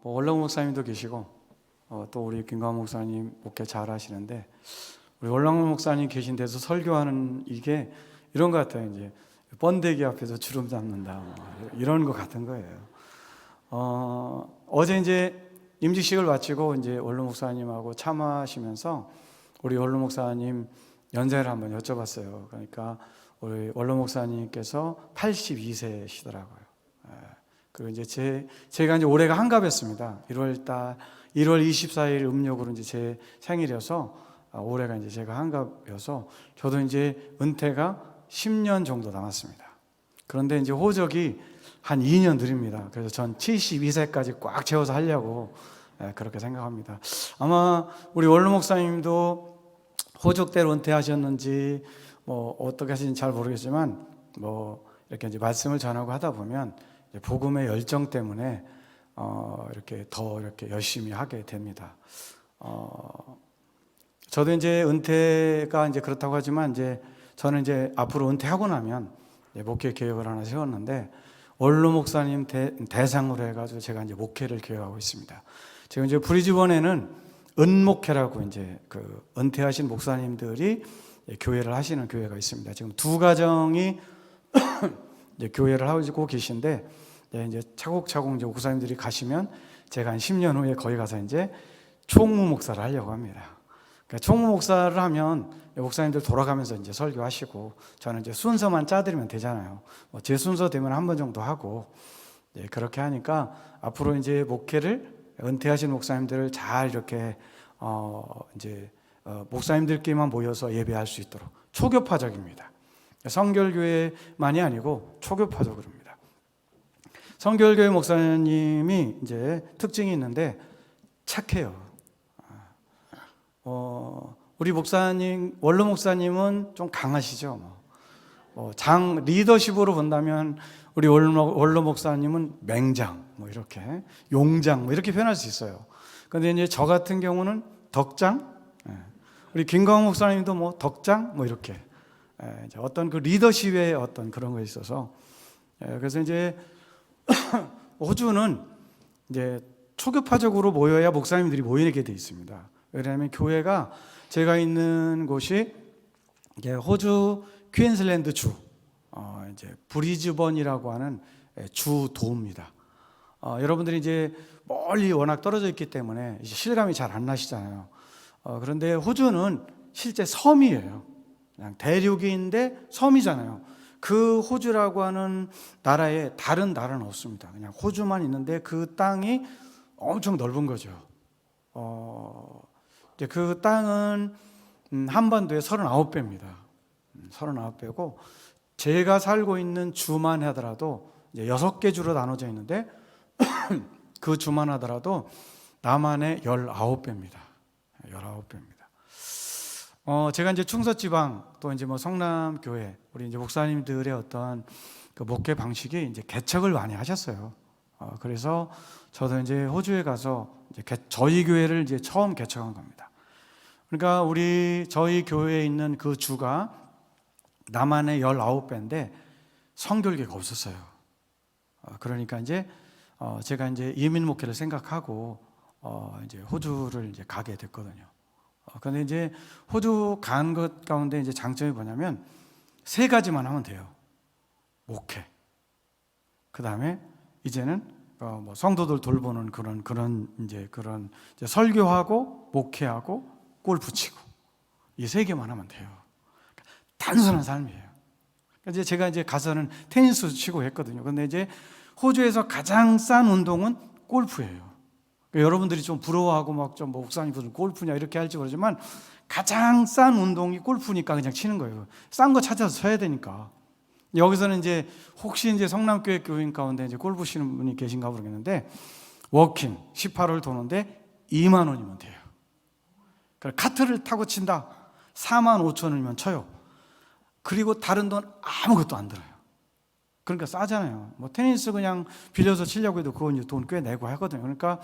원로 목사님도 계시고 또 우리 김광 목사님 목회 잘 하시는데 우리 원로 목사님 계신 데서 설교하는 이게 이런 것 같아요. 이제 번데기 앞에서 주름 잡는다 이런 것 같은 거예요. 어제 이제 임직식을 마치고 이제 원로 목사님하고 차 마시면서 우리 원로 목사님 연세를 한번 여쭤봤어요. 그러니까 우리 원로 목사님께서 82세시더라고요. 그리고 이제 제가 이제 올해가 한갑이었습니다. 1월 24일 음력으로 이제 제 생일이어서 올해가 이제 제가 한갑이어서 저도 이제 은퇴가 10년 정도 남았습니다. 그런데 이제 호적이 한 2년 느립니다. 그래서 전 72세까지 꽉 채워서 하려고 그렇게 생각합니다. 아마 우리 원로 목사님도 호적대로 은퇴하셨는지 뭐 어떻게 하시는지 잘 모르겠지만 뭐 이렇게 이제 말씀을 전하고 하다 보면 복음의 열정 때문에 이렇게 더 이렇게 열심히 하게 됩니다. 저도 이제 은퇴가 이제 그렇다고 하지만 이제 저는 이제 앞으로 은퇴하고 나면 목회 계획을 하나 세웠는데 원로 목사님 대상으로 해가지고 제가 이제 목회를 계획하고 있습니다. 지금 이제 브리즈번에는 은목회라고 이제 그 은퇴하신 목사님들이 교회를 하시는 교회가 있습니다. 지금 두 가정이 이제 교회를 하고 계신데 이제 차곡차곡 이제 목사님들이 가시면 제가 한 10년 후에 거기 가서 이제 총무 목사를 하려고 합니다. 그러니까 총무 목사를 하면 목사님들 돌아가면서 이제 설교하시고 저는 이제 순서만 짜드리면 되잖아요. 제 순서 되면 한 번 정도 하고 그렇게 하니까 앞으로 이제 목회를 은퇴하신 목사님들을 잘 이렇게 이제 목사님들끼리만 모여서 예배할 수 있도록 초교파적입니다. 성결교회만이 아니고 초교파적으로입니다. 성결교회 목사님이 이제 특징이 있는데 착해요. 우리 목사님, 원로 목사님은 좀 강하시죠. 장 리더십으로 본다면 우리 원로 목사님은 맹장, 뭐 이렇게 용장, 뭐 이렇게 표현할 수 있어요. 그런데 이제 저 같은 경우는 덕장, 우리 김광호 목사님도 뭐 덕장, 뭐 이렇게 어떤 그 리더십의 어떤 그런 거 있어서 그래서 이제 호주는 이제 초교파적으로 모여야 목사님들이 모이게 돼 있습니다. 왜냐하면 교회가 제가 있는 곳이 이제 호주 퀸즐랜드 주 이제 브리즈번이라고 하는 주도입니다. 여러분들이 이제 멀리 워낙 떨어져 있기 때문에 이제 실감이 잘 안 나시잖아요. 그런데 호주는 실제 섬이에요. 그냥 대륙인데 섬이잖아요. 그 호주라고 하는 나라에 다른 나라는 없습니다. 그냥 호주만 있는데 그 땅이 엄청 넓은 거죠. 이제 그 땅은 한반도의 39배입니다. 39배고 제가 살고 있는 주만 하더라도 이제 6개 주로 나눠져 있는데 그 주만 하더라도 남한의 19배입니다. 19배입니다. 제가 이제 충서지방 또 이제 뭐 성남교회 우리 이제 목사님들의 어떤 그 목회 방식이 이제 개척을 많이 하셨어요. 그래서 저도 이제 호주에 가서 이제 저희 교회를 이제 처음 개척한 겁니다. 그러니까 저희 교회에 있는 그 주가 남한의 19배인데 성결교가 없었어요. 그러니까 이제 제가 이제 이민 목회를 생각하고 이제 호주를 이제 가게 됐거든요. 그런데 이제 호주 간 것 가운데 이제 장점이 뭐냐면 3가지만 하면 돼요. 목회. 그 다음에 이제는 뭐 성도들 돌보는 그런 이제 설교하고 목회하고 골프 치고 이 3개만 하면 돼요. 단순한 삶이에요. 이제 제가 이제 가서는 테니스 치고 했거든요. 근데 이제 호주에서 가장 싼 운동은 골프예요. 여러분들이 좀 부러워하고 막 좀 목사님 무슨 골프냐 이렇게 할지 모르지만 가장 싼 운동이 골프니까 그냥 치는 거예요. 싼 거 찾아서 쳐야 되니까. 여기서는 이제 혹시 이제 성남교회 교인 가운데 이제 골프 치는 분이 계신가 모르겠는데 워킹 18홀 도는데 2만 원이면 돼요. 카트를 타고 친다 4만 5천 원이면 쳐요. 그리고 다른 돈 아무것도 안 들어요. 그러니까 싸잖아요. 뭐 테니스 그냥 빌려서 치려고 해도 그건 이제 돈 꽤 내고 하거든요. 그러니까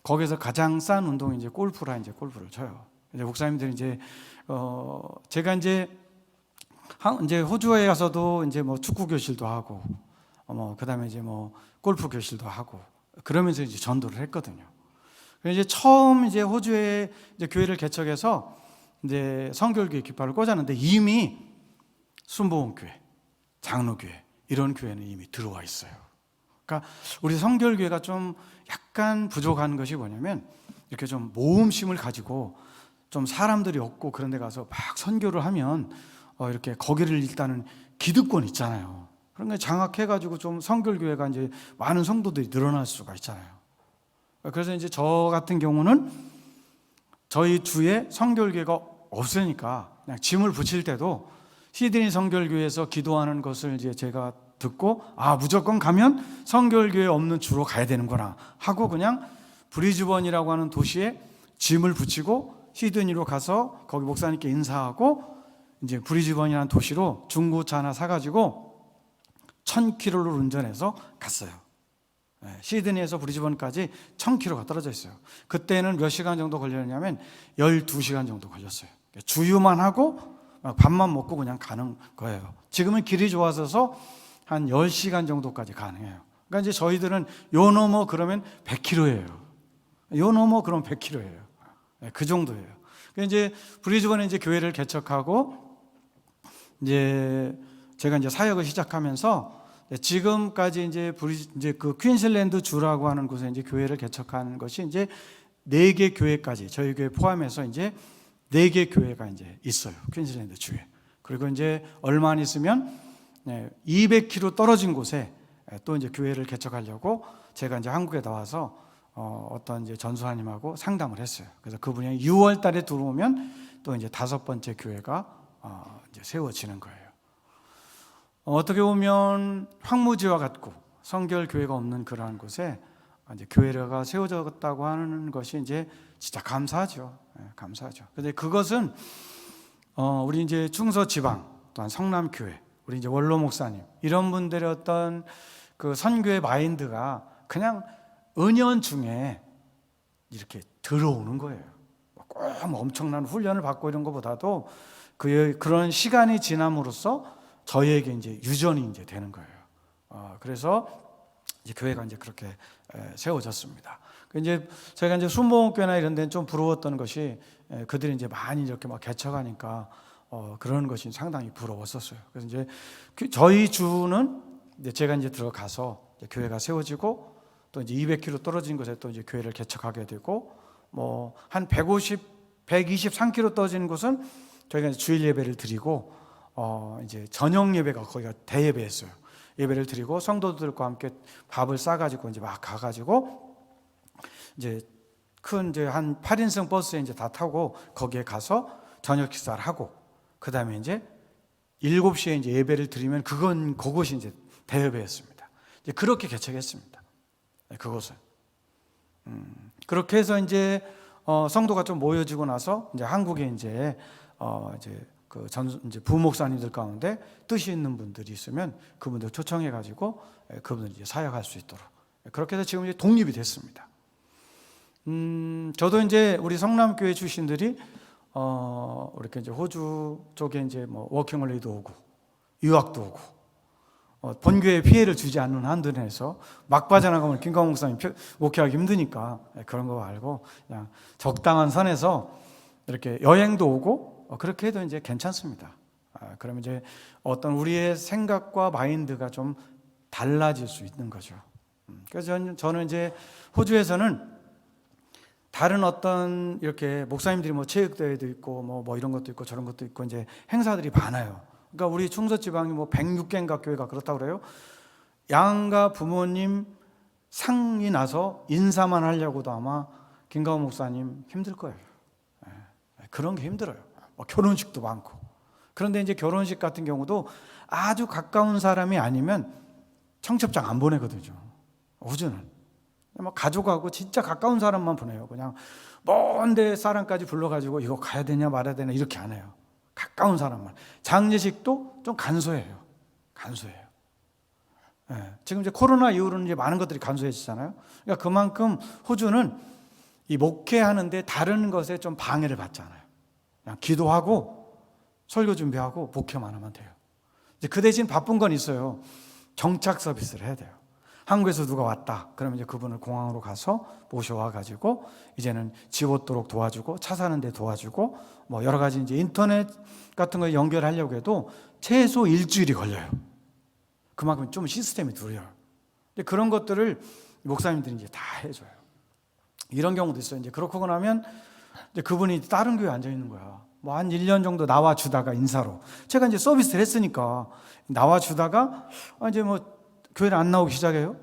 거기서 가장 싼 운동이 이제 골프라 이제 골프를 쳐요. 이제 목사님들이 이제 제가 이제 호주에 가서도 이제 뭐 축구 교실도 하고 그다음에 이제 뭐 골프 교실도 하고 그러면서 이제 전도를 했거든요. 그래서 이제 처음 이제 호주에 이제 교회를 개척해서 이제 성결교회 깃발을 꽂았는데 이미 순복음교회, 장로교회 이런 교회는 이미 들어와 있어요. 그러니까 우리 성결교회가 좀 약간 부족한 것이 뭐냐면 이렇게 좀 모험심을 가지고 좀 사람들이 없고 그런 데 가서 막 선교를 하면 이렇게 거기를 일단은 기득권 있잖아요. 그런 게 장악해가지고 좀 성결교회가 이제 많은 성도들이 늘어날 수가 있잖아요. 그래서 이제 저 같은 경우는 저희 주에 성결교회가 없으니까 그냥 짐을 붙일 때도 시드니 성결교회에서 기도하는 것을 이제 제가 듣고 무조건 가면 성결교회 없는 주로 가야 되는구나 하고 그냥 브리즈번이라고 하는 도시에 짐을 붙이고 시드니로 가서 거기 목사님께 인사하고 이제 브리즈번이라는 도시로 중고차 하나 사가지고 1000km를 운전해서 갔어요. 시드니에서 브리즈번까지 1000km가 떨어져 있어요. 그때는 몇 시간 정도 걸렸냐면 12시간 정도 걸렸어요. 주유만 하고 밥만 먹고 그냥 가는 거예요. 지금은 길이 좋아져서 한 10시간 정도까지 가능해요. 그러니까 이제 저희들은 요 넘어 그러면 100km예요. 요 넘어 그럼 100km예요. 그 정도예요. 그러니까 이제 브리즈번에 이제 교회를 개척하고 이제 제가 이제 사역을 시작하면서 지금까지 이제 그 퀸즐랜드 주라고 하는 곳에 이제 교회를 개척한 것이 이제 4개 교회까지 저희 교회 포함해서 이제 4개 교회가 이제 있어요. 퀸즐랜드 주에. 그리고 이제 얼마 안 있으면 200km 떨어진 곳에 또 이제 교회를 개척하려고 제가 이제 한국에 나와서 어떤 이제 전수사님하고 상담을 했어요. 그래서 그분이 6월 달에 들어오면 또 이제 5번째 교회가 이제 세워지는 거예요. 어떻게 보면 황무지와 같고 성결교회가 없는 그러한 곳에 이제 교회가 세워졌다고 하는 것이 이제 진짜 감사하죠. 감사하죠. 근데 그것은 우리 이제 충서 지방 또한 성남교회 우리 이제 원로 목사님 이런 분들의 어떤 그 선교의 마인드가 그냥 은연중에 이렇게 들어오는 거예요. 꼭 엄청난 훈련을 받고 이런 것보다도 그런 시간이 지남으로써 저희에게 이제 유전이 이제 되는 거예요. 그래서 이제 교회가 이제 그렇게 세워졌습니다. 이제 제가 이제 순복음교회나 이런 데는 좀 부러웠던 것이 그들이 이제 많이 이렇게 막 개척하니까 그런 것이 상당히 부러웠었어요. 그래서 이제 저희 주는 이제 제가 이제 들어가서 이제 교회가 세워지고 또 이제 200km 떨어진 곳에 또 이제 교회를 개척하게 되고 뭐 한 123km 떨어진 곳은 저희가 이제 주일 예배를 드리고 이제 저녁 예배가 거기가 대예배였어요. 예배를 드리고 성도들과 함께 밥을 싸가지고 이제 막 가가지고 이제 큰 이제 한 8인승 버스에 이제 다 타고 거기에 가서 저녁 식사를 하고 그 다음에 이제 7시에 이제 예배를 드리면 그것이 이제 대예배였습니다. 이제 그렇게 개척했습니다. 그것을 그렇게 해서 이제 성도가 좀 모여지고 나서 이제 한국에 이제 이제 부목사님들 가운데 뜻이 있는 분들이 있으면 그분들 초청해 가지고 그분들 이제 사역할 수 있도록 그렇게 해서 지금 이제 독립이 됐습니다. 저도 이제 우리 성남교회 출신들이 이렇게 이제 호주 쪽에 이제 뭐 워킹홀리도 오고 유학도 오고 본교회에 피해를 주지 않는 한도 내에서 막 빠져나가면 김광호 목사님 목회하기 힘드니까 그런 거 알고 그냥 적당한 선에서 이렇게 여행도 오고 그렇게 해도 이제 괜찮습니다. 그러면 이제 어떤 우리의 생각과 마인드가 좀 달라질 수 있는 거죠. 그래서 저는 이제 호주에서는 다른 어떤 이렇게 목사님들이 뭐 체육대회도 있고 뭐 이런 것도 있고 저런 것도 있고 이제 행사들이 많아요. 그러니까 우리 충서지방이 뭐 106개인가 교회가 그렇다고 그래요. 양가 부모님 상이 나서 인사만 하려고도 아마 김가호 목사님 힘들 거예요. 그런 게 힘들어요. 결혼식도 많고. 그런데 이제 결혼식 같은 경우도 아주 가까운 사람이 아니면 청첩장 안 보내거든요. 호주는 가족하고 진짜 가까운 사람만 보내요. 그냥 먼데 사람까지 불러가지고 이거 가야 되냐 말아야 되냐 이렇게 안 해요. 가까운 사람만. 장례식도 좀 간소해요. 간소해요. 지금 이제 코로나 이후로는 이제 많은 것들이 간소해지잖아요. 그러니까 그만큼 호주는 이 목회하는데 다른 것에 좀 방해를 받잖아요. 그냥 기도하고 설교 준비하고 목회만 하면 돼요. 이제 그 대신 바쁜 건 있어요. 정착 서비스를 해야 돼요. 한국에서 누가 왔다. 그러면 이제 그분을 공항으로 가서 모셔와 가지고 이제는 집 얻도록 도와주고 차 사는 데 도와주고 뭐 여러 가지 이제 인터넷 같은 거 연결하려고 해도 최소 일주일이 걸려요. 그만큼 좀 시스템이 두려워요. 그런 것들을 목사님들이 이제 다 해줘요. 이런 경우도 있어요. 이제 그렇고 나면 이제 그분이 다른 교회에 앉아 있는 거야. 뭐 한 1년 정도 나와 주다가 인사로. 제가 이제 서비스를 했으니까 나와 주다가 이제 뭐 교회를 안 나오기 시작해요.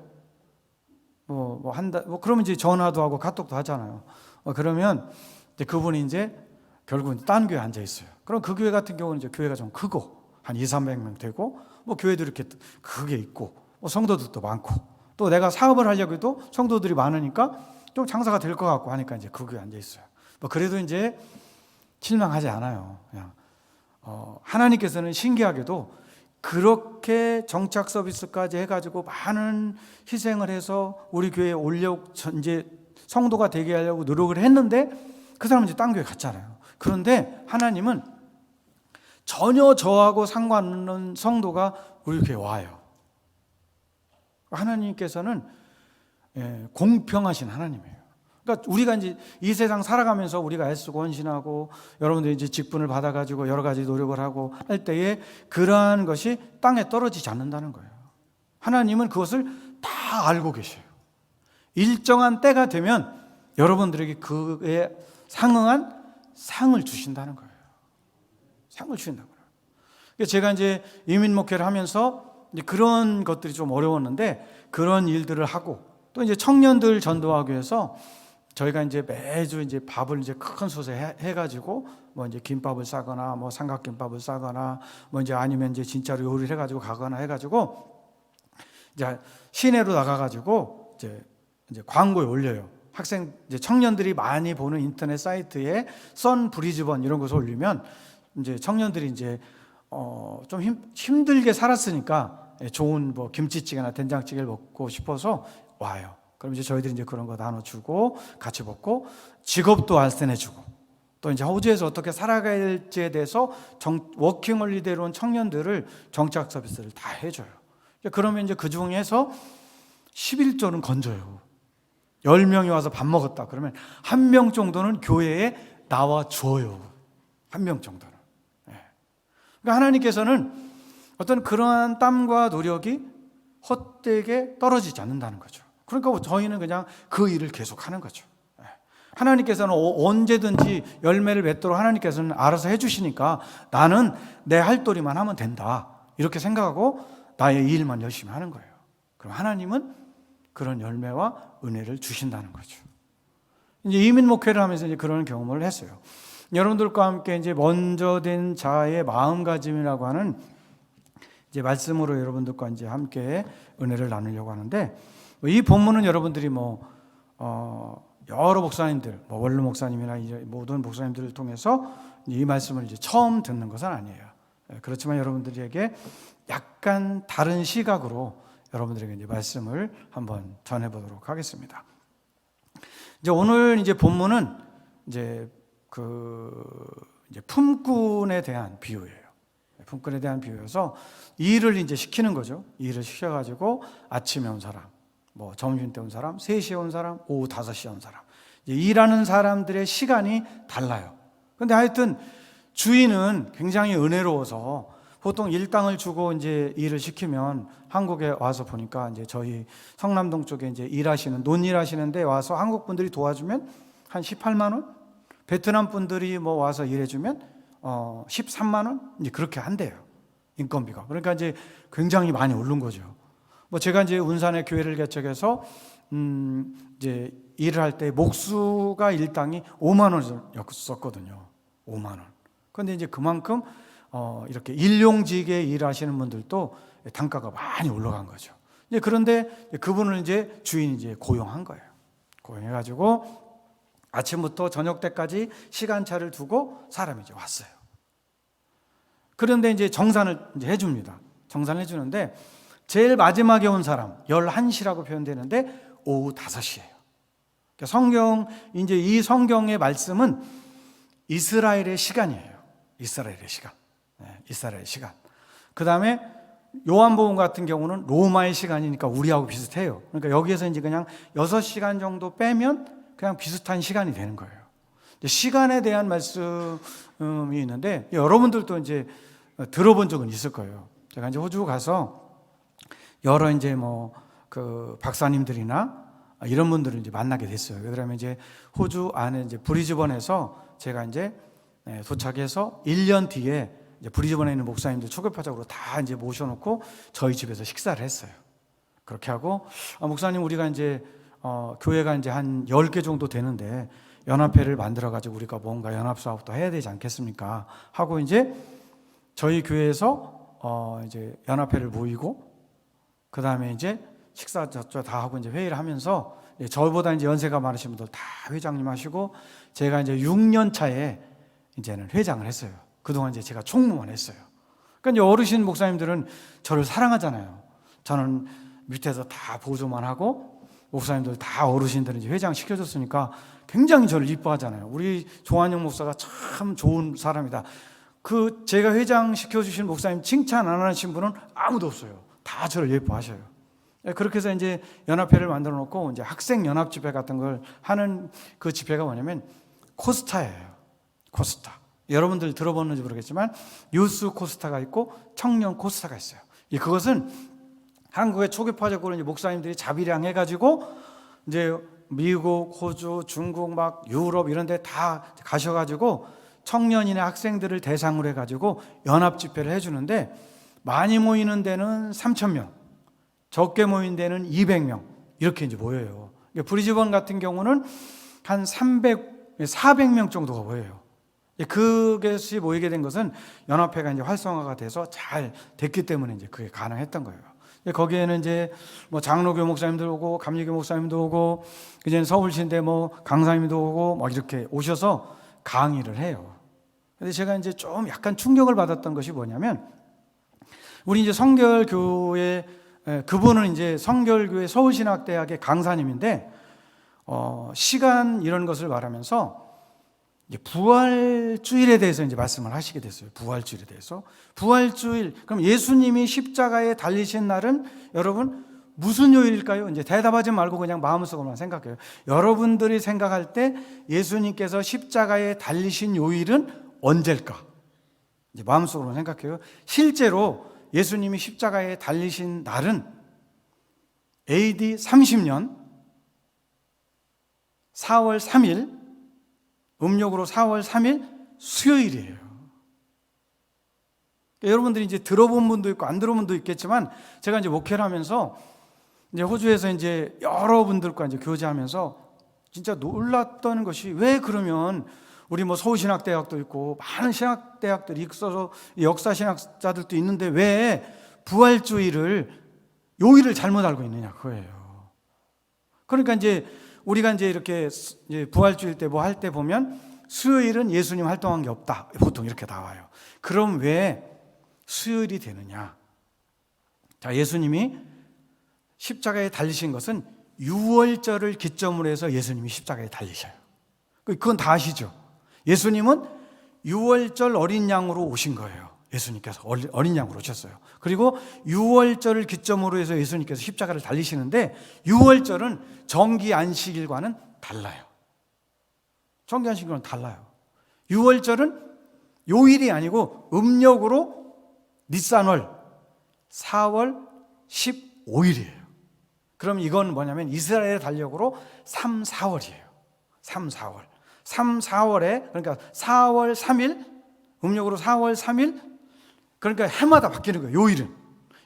그러면 이제 전화도 하고 카톡도 하잖아요. 그러면 이제 그분이 이제 결국은 딴 교회에 앉아 있어요. 그럼 그 교회 같은 경우는 이제 교회가 좀 크고 한 200~300명 되고 뭐 교회도 이렇게 크게 있고 뭐 성도들도 많고 또 내가 사업을 하려고 해도 성도들이 많으니까 좀 장사가 될 것 같고 하니까 이제 그 교회에 앉아 있어요. 뭐 그래도 이제 실망하지 않아요. 그냥 하나님께서는 신기하게도 그렇게 정착 서비스까지 해가지고 많은 희생을 해서 우리 교회에 이제 성도가 되게 하려고 노력을 했는데 그 사람은 이제 딴 교회 갔잖아요. 그런데 하나님은 전혀 저하고 상관없는 성도가 우리 교회에 와요. 하나님께서는 공평하신 하나님이에요. 그러니까 우리가 이제 이 세상 살아가면서 우리가 애쓰고 헌신하고 여러분들이 이제 직분을 받아가지고 여러 가지 노력을 하고 할 때에 그러한 것이 땅에 떨어지지 않는다는 거예요. 하나님은 그것을 다 알고 계셔요. 일정한 때가 되면 여러분들에게 그에 상응한 상을 주신다는 거예요. 상을 주신다는 거예요. 제가 이제 이민 목회를 하면서 이제 그런 것들이 좀 어려웠는데 그런 일들을 하고 또 이제 청년들 전도하기 위해서 저희가 이제 매주 이제 밥을 이제 큰 솥에 해가지고 뭐 이제 김밥을 싸거나 뭐 삼각김밥을 싸거나 뭐 이제 아니면 이제 진짜로 요리를 해가지고 가거나 해가지고 이제 시내로 나가가지고 이제 광고에 올려요. 학생 이제 청년들이 많이 보는 인터넷 사이트에 선 브리즈번 이런 것을 올리면 이제 청년들이 이제 좀 힘들게 살았으니까 좋은 뭐 김치찌개나 된장찌개를 먹고 싶어서 와요. 그럼 이제 저희들이 이제 그런 거 나눠주고 같이 먹고 직업도 알선해주고 또 이제 호주에서 어떻게 살아가야 될지에 대해서 워킹 홀리데이로 온 청년들을 정착 서비스를 다 해줘요. 그러면 이제 그 중에서 11조는 건져요. 10명이 와서 밥 먹었다. 그러면 1명 정도는 교회에 나와 줘요. 1명 정도는. 그러니까 하나님께서는 어떤 그러한 땀과 노력이 헛되게 떨어지지 않는다는 거죠. 그러니까 저희는 그냥 그 일을 계속하는 거죠. 하나님께서는 언제든지 열매를 맺도록 하나님께서는 알아서 해주시니까 나는 내 할 도리만 하면 된다 이렇게 생각하고 나의 일만 열심히 하는 거예요. 그럼 하나님은 그런 열매와 은혜를 주신다는 거죠. 이제 이민 목회를 하면서 이제 그런 경험을 했어요. 여러분들과 함께 이제 먼저 된 자의 마음가짐이라고 하는 이제 말씀으로 여러분들과 이제 함께 은혜를 나누려고 하는데 이 본문은 여러분들이 여러 목사님들, 원로 목사님이나 이제 모든 목사님들을 통해서 이 말씀을 이제 처음 듣는 것은 아니에요. 그렇지만 여러분들에게 약간 다른 시각으로 여러분들에게 이제 말씀을 한번 전해보도록 하겠습니다. 이제 오늘 이제 본문은 이제 이제 품꾼에 대한 비유예요. 품꾼에 대한 비유여서 일을 이제 시키는 거죠. 일을 시켜가지고 아침에 온 사람, 뭐 점심 때 온 사람, 3시에 온 사람, 오후 5시에 온 사람. 일하는 사람들의 시간이 달라요. 근데 하여튼 주인은 굉장히 은혜로워서 보통 일당을 주고 이제 일을 시키면 한국에 와서 보니까 이제 저희 성남동 쪽에 이제 논일하시는데 와서 한국 분들이 도와주면 한 18만 원? 베트남 분들이 뭐 와서 일해주면 13만 원? 이제 그렇게 한대요. 인건비가. 그러니까 이제 굉장히 많이 오른 거죠. 뭐 제가 이제 운산의 교회를 개척해서 이제 일을 할 때 목수가 일당이 5만 원이었었거든요. 5만 원. 그런데 이제 그만큼 이렇게 일용직에 일하시는 분들도 단가가 많이 올라간 거죠. 이제 그런데 그분을 이제 주인이 이제 고용한 거예요. 고용해가지고 아침부터 저녁 때까지 시간차를 두고 사람이 이제 왔어요. 그런데 이제 정산을 이제 해줍니다. 정산을 해주는데 제일 마지막에 온 사람 11시라고 표현되는데 오후 5시예요. 그러니까 이 성경의 말씀은 이스라엘의 시간이에요. 이스라엘의 시간. 네, 이스라엘의 시간. 그 다음에 요한복음 같은 경우는 로마의 시간이니까 우리하고 비슷해요. 그러니까 여기에서 이제 그냥 6시간 정도 빼면 그냥 비슷한 시간이 되는 거예요. 시간에 대한 말씀이 있는데 여러분들도 이제 들어본 적은 있을 거예요. 제가 이제 호주 가서 여러 이제 뭐 그 박사님들이나 이런 분들을 이제 만나게 됐어요. 그러면 이제 호주 안에 이제 브리즈번에서 제가 이제 도착해서 1년 뒤에 이제 브리즈번에 있는 목사님들 초급파적으로 다 이제 모셔놓고 저희 집에서 식사를 했어요. 그렇게 하고 목사님 우리가 이제 교회가 이제 한 10개 정도 되는데 연합회를 만들어 가지고 우리가 뭔가 연합 사업도 해야 되지 않겠습니까? 하고 이제 저희 교회에서 이제 연합회를 모이고 그 다음에 이제 식사 저쪽 다 하고 이제 회의를 하면서 저보다 이제 연세가 많으신 분들 다 회장님 하시고 제가 이제 6년 차에 이제는 회장을 했어요. 그동안 이제 제가 총무만 했어요. 그러니까 이제 어르신 목사님들은 저를 사랑하잖아요. 저는 밑에서 다 보조만 하고 목사님들 다 어르신들은 이제 회장 시켜줬으니까 굉장히 저를 이뻐하잖아요. 우리 조한영 목사가 참 좋은 사람이다. 그 제가 회장 시켜주신 목사님 칭찬 안 하신 분은 아무도 없어요. 다 저를 예뻐하셔요. 그렇게 해서 이제 연합회를 만들어 놓고 이제 학생 연합 집회 같은 걸 하는 그 집회가 뭐냐면 코스타예요. 코스타. 여러분들 들어봤는지 모르겠지만 유스 코스타가 있고 청년 코스타가 있어요. 그것은 한국의 초계파적으로 이제 목사님들이 자비량 해가지고 이제 미국, 호주, 중국, 막 유럽 이런 데 다 가셔가지고 청년이나 학생들을 대상으로 해가지고 연합 집회를 해주는데 많이 모이는 데는 3,000명, 적게 모인 데는 200명 이렇게 이제 모여요. 브리즈번 같은 경우는 한 400명 정도가 모여요. 그것이 모이게 된 것은 연합회가 이제 활성화가 돼서 잘 됐기 때문에 이제 그게 가능했던 거예요. 거기에는 이제 뭐 장로교 목사님들 오고 감리교 목사님도 오고 이제 서울신대 뭐 강사님도 오고 막 이렇게 오셔서 강의를 해요. 근데 제가 이제 좀 약간 충격을 받았던 것이 뭐냐면 우리 이제 성결교회 그분은 이제 성결교회 서울신학대학의 강사님인데 시간 이런 것을 말하면서 이제 부활주일에 대해서 이제 말씀을 하시게 됐어요. 부활주일에 대해서. 부활주일, 그럼 예수님이 십자가에 달리신 날은 여러분 무슨 요일일까요? 이제 대답하지 말고 그냥 마음속으로만 생각해요. 여러분들이 생각할 때 예수님께서 십자가에 달리신 요일은 언제일까? 이제 마음속으로만 생각해요. 실제로 예수님이 십자가에 달리신 날은 AD 30년 4월 3일 음력으로 4월 3일 수요일이에요. 그러니까 여러분들이 이제 들어본 분도 있고 안 들어본 분도 있겠지만 제가 이제 목회를 하면서 이제 호주에서 이제 여러분들과 이제 교제하면서 진짜 놀랐던 것이 왜 그러면 우리 뭐 서울신학대학도 있고 많은 신학대학들이 있어서 역사신학자들도 있는데 왜 부활주일을 요일을 잘못 알고 있느냐 그거예요. 그러니까 이제 우리가 이제 이렇게 이제 부활주일 때 뭐 할 때 보면 수요일은 예수님 활동한 게 없다. 보통 이렇게 나와요. 그럼 왜 수요일이 되느냐? 자, 예수님이 십자가에 달리신 것은 유월절을 기점으로 해서 예수님이 십자가에 달리셔요. 그건 다 아시죠? 예수님은 유월절 어린 양으로 오신 거예요. 예수님께서 어린 양으로 오셨어요. 그리고 유월절을 기점으로 해서 예수님께서 십자가를 달리시는데 유월절은 정기 안식일과는 달라요. 정기 안식일과는 달라요. 유월절은 요일이 아니고 음력으로 니산월 4월 15일이에요. 그럼 이건 뭐냐면 이스라엘의 달력으로 3, 4월이에요. 3, 4월. 3, 4월에 그러니까 4월 3일 음력으로 4월 3일 그러니까 해마다 바뀌는 거예요. 요일은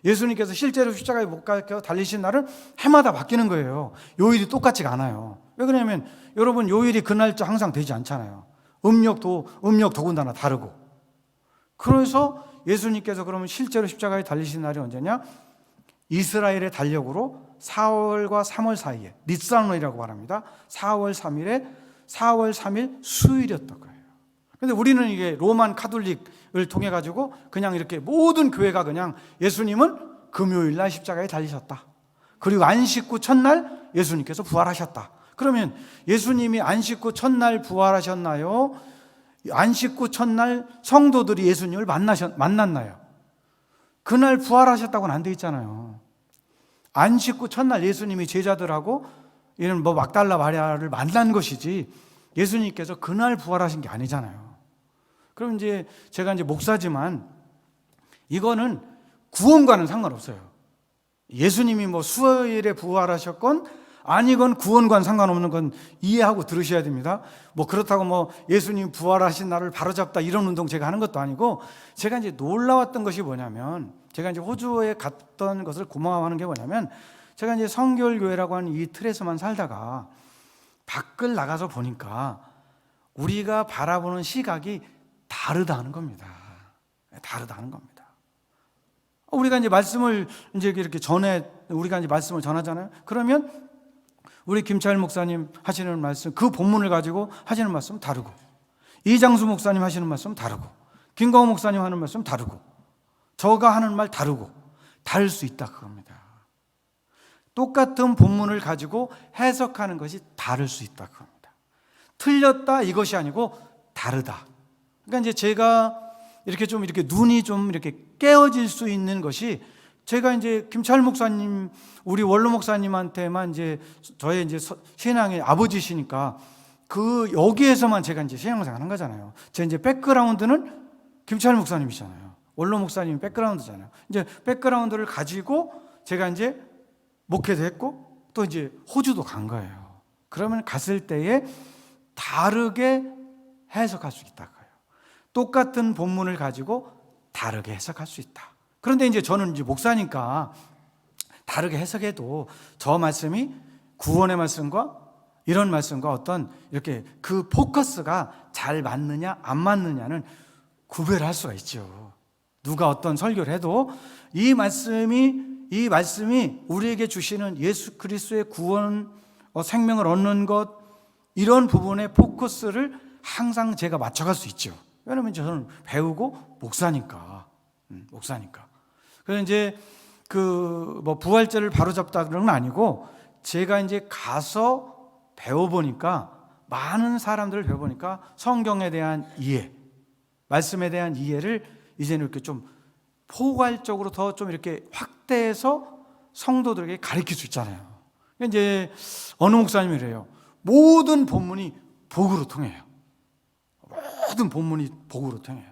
예수님께서 실제로 십자가에 못 가서 달리신 날은 해마다 바뀌는 거예요. 요일이 똑같지가 않아요. 왜 그러냐면 여러분 요일이 그 날짜 항상 되지 않잖아요. 음력 더군다나 다르고. 그래서 예수님께서 그러면 실제로 십자가에 달리신 날이 언제냐? 이스라엘의 달력으로 4월과 3월 사이에 니산월이라고 말합니다. 4월 3일 수요일이었던 거예요. 근데 우리는 이게 로만 카톨릭을 통해 가지고 그냥 이렇게 모든 교회가 그냥 예수님은 금요일 날 십자가에 달리셨다. 그리고 안식 후 첫날 예수님께서 부활하셨다. 그러면 예수님이 안식 후 첫날 부활하셨나요? 안식 후 첫날 성도들이 예수님을 만났나요? 그날 부활하셨다고는 안 돼 있잖아요. 안식구 첫날 예수님이 제자들하고 이런 뭐 막달라 마리아를 만난 것이지 예수님께서 그날 부활하신 게 아니잖아요. 그럼 이제 제가 이제 목사지만 이거는 구원과는 상관없어요. 예수님이 뭐 수요일에 부활하셨건 아니건 구원과는 상관없는 건 이해하고 들으셔야 됩니다. 뭐 그렇다고 뭐 예수님 부활하신 날을 바로잡다 이런 운동 제가 하는 것도 아니고, 제가 이제 놀라웠던 것이 뭐냐면, 제가 이제 호주에 갔던 것을 고마워하는 게 뭐냐면, 제가 이제 성결교회라고 하는 이 틀에서만 살다가 밖을 나가서 보니까 우리가 바라보는 시각이 다르다는 겁니다. 다르다는 겁니다. 우리가 이제 말씀을 이제 이렇게 우리가 이제 말씀을 전하잖아요. 그러면 우리 김차일 목사님 하시는 말씀, 그 본문을 가지고 하시는 말씀 다르고, 이장수 목사님 하시는 말씀 다르고, 김광호 목사님 하는 말씀 다르고, 저가 하는 말 다르고, 다를 수 있다 그겁니다. 똑같은 본문을 가지고 해석하는 것이 다를 수 있다 그겁니다. 틀렸다 이것이 아니고 다르다. 그러니까 이제 제가 이렇게 좀 이렇게 눈이 좀 이렇게 깨어질 수 있는 것이, 제가 이제 김차일 목사님, 우리 원로 목사님한테만 이제 저의 이제 신앙의 아버지시니까 그 여기에서만 제가 이제 신앙생활 한 거잖아요. 제 이제 백그라운드는 김차일 목사님이잖아요. 원로 목사님 백그라운드잖아요. 이제 백그라운드를 가지고 제가 이제 목회도 했고 또 이제 호주도 간 거예요. 그러면 갔을 때에 다르게 해석할 수 있다. 똑같은 본문을 가지고 다르게 해석할 수 있다. 그런데 이제 저는 이제 목사니까 다르게 해석해도 저 말씀이 구원의 말씀과 이런 말씀과 어떤 이렇게 그 포커스가 잘 맞느냐 안 맞느냐는 구별을 할 수가 있죠. 누가 어떤 설교를 해도 이 말씀이 우리에게 주시는 예수 그리스도의 구원, 생명을 얻는 것, 이런 부분의 포커스를 항상 제가 맞춰갈 수 있죠. 왜냐하면 저는 배우고 목사니까. 그래서 이제 뭐 부활절을 바로잡다 그런 건 아니고, 제가 이제 가서 배워보니까, 많은 사람들을 배워보니까 성경에 대한 이해, 말씀에 대한 이해를 이제는 이렇게 좀 포괄적으로 더 좀 이렇게 확대해서 성도들에게 가르칠 수 있잖아요. 이제 어느 목사님이 그래요. 모든 본문이 복으로 통해요. 모든 본문이 복으로 통해요.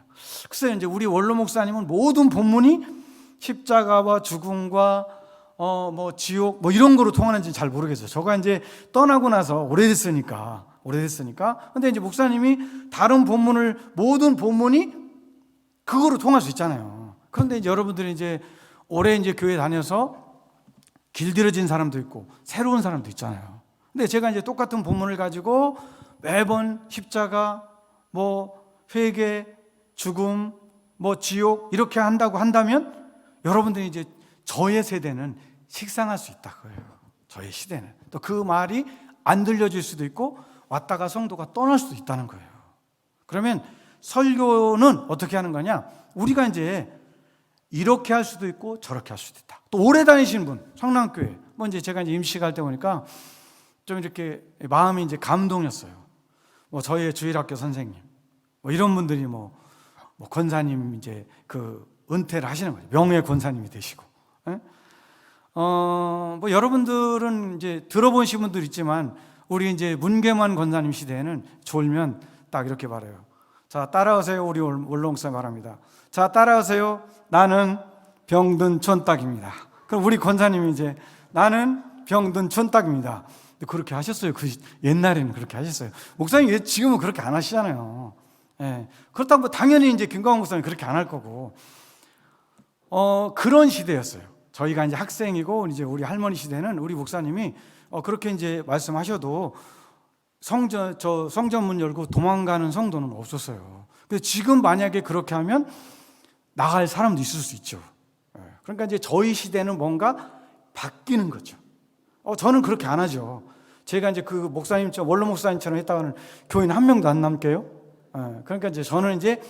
글쎄요, 이제 우리 원로 목사님은 모든 본문이 십자가와 죽음과 뭐 지옥 뭐 이런 거로 통하는지 잘 모르겠어요. 저가 이제 떠나고 나서 오래됐으니까. 근데 이제 목사님이 다른 본문을, 모든 본문이 그거로 통할 수 있잖아요. 그런데 이제 여러분들이 이제 오래 이제 교회 다녀서 길들여진 사람도 있고 새로운 사람도 있잖아요. 근데 제가 이제 똑같은 본문을 가지고 매번 십자가, 뭐 회개, 죽음, 뭐 지옥 이렇게 한다면 여러분들이 이제 저의 세대는 식상할 수 있다 그래요. 저의 시대는 또 그 말이 안 들려질 수도 있고 왔다가 성도가 떠날 수도 있다는 거예요. 그러면 설교는 어떻게 하는 거냐? 우리가 이제 이렇게 할 수도 있고 저렇게 할 수도 있다. 또 오래 다니시는 분, 성남교회 뭐 이제 제가 이제 임시 갈 때 보니까 좀 이렇게 마음이 이제 감동이었어요. 뭐 저희의 주일학교 선생님, 뭐 이런 분들이 뭐 권사님 이제 그 은퇴를 하시는 거죠. 명예 권사님이 되시고. 뭐 여러분들은 이제 들어보신 분들 있지만, 우리 이제 문계만 권사님 시대에는 졸면 딱 이렇게 말해요. 자, 따라오세요. 우리 원로 목사 말합니다. 자, 따라오세요. 나는 병든 촌딱입니다. 그럼 우리 권사님이 이제 나는 병든 촌딱입니다. 그렇게 하셨어요. 그 옛날에는 그렇게 하셨어요. 목사님 지금은 그렇게 안 하시잖아요. 예. 그렇다고 뭐 당연히 이제 김광호 목사님 그렇게 안 할 거고, 그런 시대였어요. 저희가 이제 학생이고 이제 우리 할머니 시대는 우리 목사님이 그렇게 이제 말씀하셔도 성전문 열고 도망가는 성도는 없었어요. 근데 지금 만약에 그렇게 하면 나갈 사람도 있을 수 있죠. 그러니까 이제 저희 시대는 뭔가 바뀌는 거죠. 저는 그렇게 안 하죠. 제가 이제 그 목사님처럼, 원로 목사님처럼 했다가는 교인 한 명도 안 남게요. 그러니까 이제 저는 이제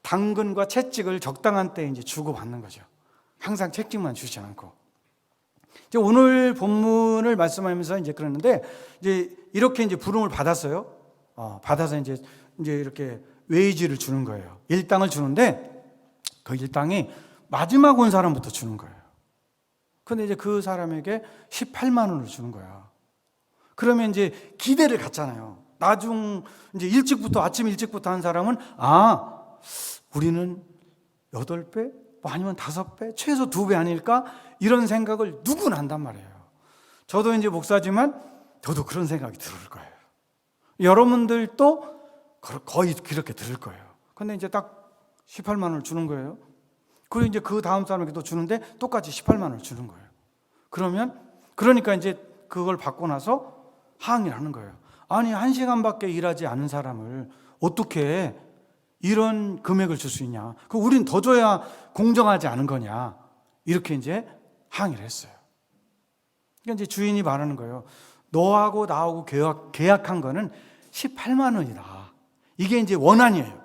당근과 채찍을 적당한 때 이제 주고받는 거죠. 항상 채찍만 주지 않고. 이제 오늘 본문을 말씀하면서 이제 그러는데, 이제 이렇게 이제 부름을 받았어요. 받아서 이제 이렇게 웨이지를 주는 거예요. 일당을 주는데, 그 일당이 마지막 온 사람부터 주는 거예요. 근데 이제 그 사람에게 18만 원을 주는 거야. 그러면 이제 기대를 갖잖아요. 나중 이제 일찍부터, 아침 일찍부터 한 사람은 우리는 8배? 뭐 아니면 5배? 최소 2배 아닐까? 이런 생각을 누구나 한단 말이에요. 저도 이제 목사지만 저도 그런 생각이 들을 거예요. 여러분들도 거의 그렇게 들을 거예요. 근데 이제 딱 18만 원을 주는 거예요. 그리고 이제 그 다음 사람에게 또 주는데 똑같이 18만 원을 주는 거예요. 그러니까 이제 그걸 받고 나서 항의를 하는 거예요. 아니, 1시간밖에 일하지 않은 사람을 어떻게 이런 금액을 줄 수 있냐? 우린 더 줘야 공정하지 않은 거냐? 이렇게 이제 항의를 했어요. 그러니까 이제 주인이 말하는 거예요. 너하고 나하고 계약한 거는 18만 원이다. 이게 이제 원안이에요.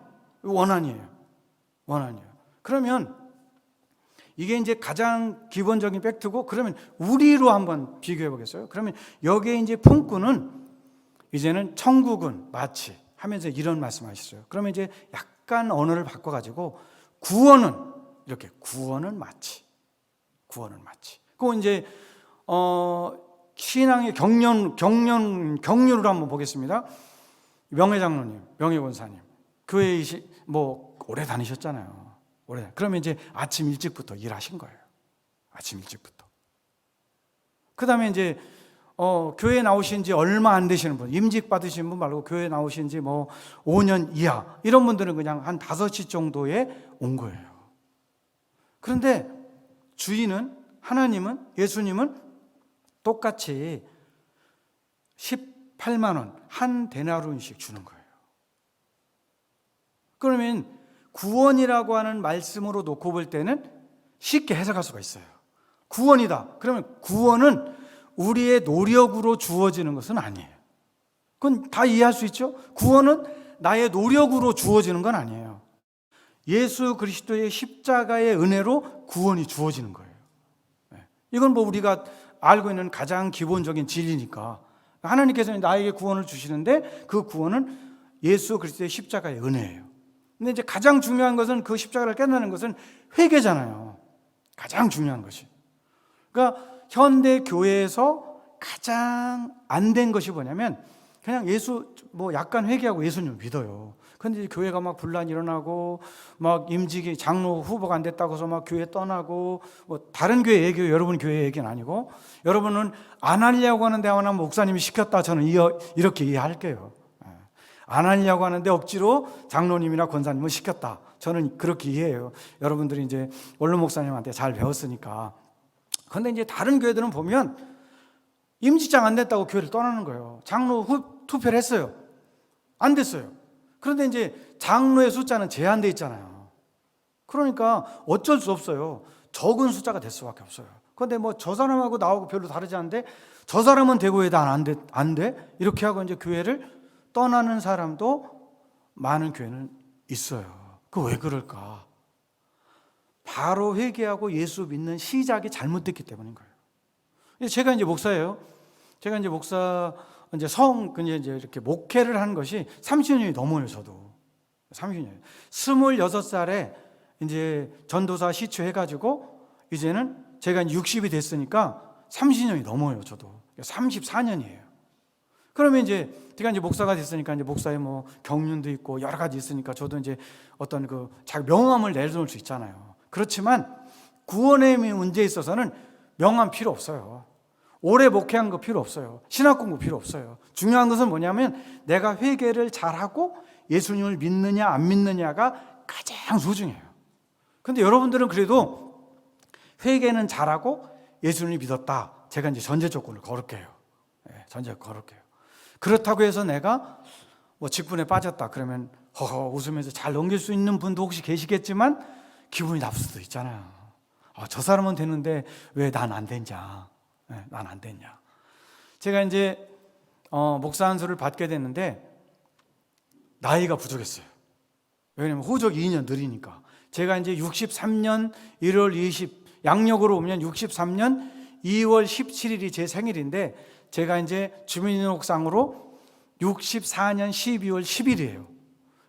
그러면 이게 이제 가장 기본적인 팩트고, 그러면 우리로 한번 비교해 보겠어요? 그러면 여기에 이제 품꾼은 이제는 청국은 마치 하면서 이런 말씀 하셨어요. 그러면 이제 약간 언어를 바꿔가지고 구원은 마치. 그거 이제, 신앙의 경륜으로 한번 보겠습니다. 명예장로님, 명예권사님, 교회 오래 다니셨잖아요. 그러면 이제 아침 일찍부터 일하신 거예요. 아침 일찍부터. 그 다음에 이제, 교회 나오신 지 얼마 안 되시는 분, 임직 받으신 분 말고 교회 나오신 지 5년 이하, 이런 분들은 그냥 한 5시 정도에 온 거예요. 그런데 주인은, 하나님은, 예수님은 똑같이 18만 원, 한 데나리온씩 주는 거예요. 그러면 구원이라고 하는 말씀으로 놓고 볼 때는 쉽게 해석할 수가 있어요. 구원이다. 그러면 구원은 우리의 노력으로 주어지는 것은 아니에요. 그건 다 이해할 수 있죠? 구원은 나의 노력으로 주어지는 건 아니에요. 예수 그리스도의 십자가의 은혜로 구원이 주어지는 거예요. 이건 우리가 알고 있는 가장 기본적인 진리니까. 하나님께서는 나에게 구원을 주시는데 그 구원은 예수 그리스도의 십자가의 은혜예요. 근데 이제 가장 중요한 것은, 그 십자가를 깨닫는 것은 회개잖아요. 가장 중요한 것이. 그러니까 현대 교회에서 가장 안 된 것이 뭐냐면, 그냥 약간 회개하고 예수님을 믿어요. 근데 이제 교회가 막 분란이 일어나고, 막 임직이 장로 후보가 안 됐다고 해서 막 교회 떠나고, 다른 교회 얘기예요. 여러분 교회 얘기는 아니고. 여러분은 안 하려고 하는데 하나 목사님이 시켰다. 저는 이렇게 이해할게요. 안 하려고 하는데 억지로 장로님이나 권사님은 시켰다. 저는 그렇게 이해해요. 여러분들이 이제 원로 목사님한테 잘 배웠으니까. 그런데 이제 다른 교회들은 보면 임직장 안 됐다고 교회를 떠나는 거예요. 장로 투표를 했어요. 안 됐어요. 그런데 이제 장로의 숫자는 제한되어 있잖아요. 그러니까 어쩔 수 없어요. 적은 숫자가 될 수밖에 없어요. 그런데 저 사람하고 나하고 별로 다르지 않은데 저 사람은 되고 왜 난 안 돼? 이렇게 하고 이제 교회를 떠나는 사람도 많은 교회는 있어요. 왜 그럴까? 바로 회개하고 예수 믿는 시작이 잘못됐기 때문인 거예요. 제가 이제 목사예요. 제가 이제 이렇게 목회를 한 것이 30년이 넘어요, 저도. 30년. 26살에 이제 전도사 시초해가지고 이제는 제가 이제 60이 됐으니까 30년이 넘어요, 저도. 34년이에요. 그러면 이제 제가 이제 목사가 됐으니까 이제 목사의 경륜도 있고 여러 가지 있으니까 저도 이제 어떤 자기 명함을 내놓을 수 있잖아요. 그렇지만 구원의 문제에 있어서는 명함 필요 없어요. 오래 목회한 거 필요 없어요. 신학 공부 필요 없어요. 중요한 것은 뭐냐면 내가 회개를 잘하고 예수님을 믿느냐 안 믿느냐가 가장 소중해요. 그런데 여러분들은 그래도 회개는 잘하고 예수님을 믿었다. 제가 이제 전제 조건을 걸을게요. 전제 걸을게요. 그렇다고 해서 내가 직분에 빠졌다 그러면 허허 웃으면서 잘 넘길 수 있는 분도 혹시 계시겠지만 기분이 나쁠 수도 있잖아요. 저 사람은 되는데 왜 난 안 됐냐? 난 안 됐냐? 제가 이제 목사 안수를 받게 됐는데 나이가 부족했어요. 왜냐면 호적 2년 느리니까. 제가 이제 63년 1월 20 양력으로 오면 63년 2월 17일이 제 생일인데 제가 이제 주민등록상으로 64년 12월 10일이에요.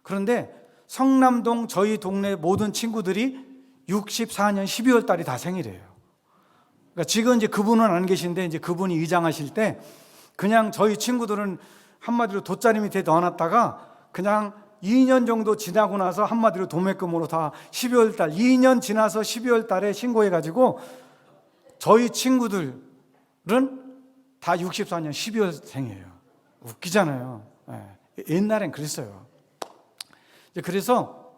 그런데 성남동 저희 동네 모든 친구들이 64년 12월 달이 다 생일이에요. 그러니까 지금 이제 그분은 안 계신데 이제 그분이 의장하실 때 그냥 저희 친구들은 한마디로 돗자리 밑에 넣어놨다가 그냥 2년 정도 지나고 나서 한마디로 도매금으로 다 12월 달, 2년 지나서 12월 달에 신고해가지고 저희 친구들은 다 64년 12월생이에요. 웃기잖아요. 옛날엔 그랬어요. 그래서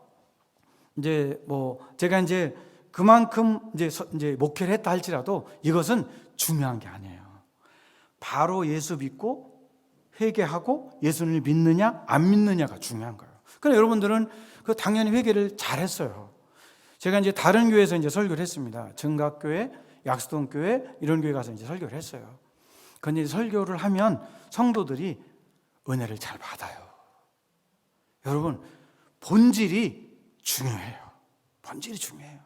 이제 뭐 제가 이제 그만큼 이제 목회를 했다 할지라도 이것은 중요한 게 아니에요. 바로 예수 믿고 회개하고 예수님을 믿느냐 안 믿느냐가 중요한 거예요. 그러니까 여러분들은 그 당연히 회개를 잘했어요. 제가 이제 다른 교회에서 이제 설교를 했습니다. 증각교회, 약수동교회 이런 교회 가서 이제 설교를 했어요. 근데 설교를 하면 성도들이 은혜를 잘 받아요. 여러분, 본질이 중요해요. 본질이 중요해요.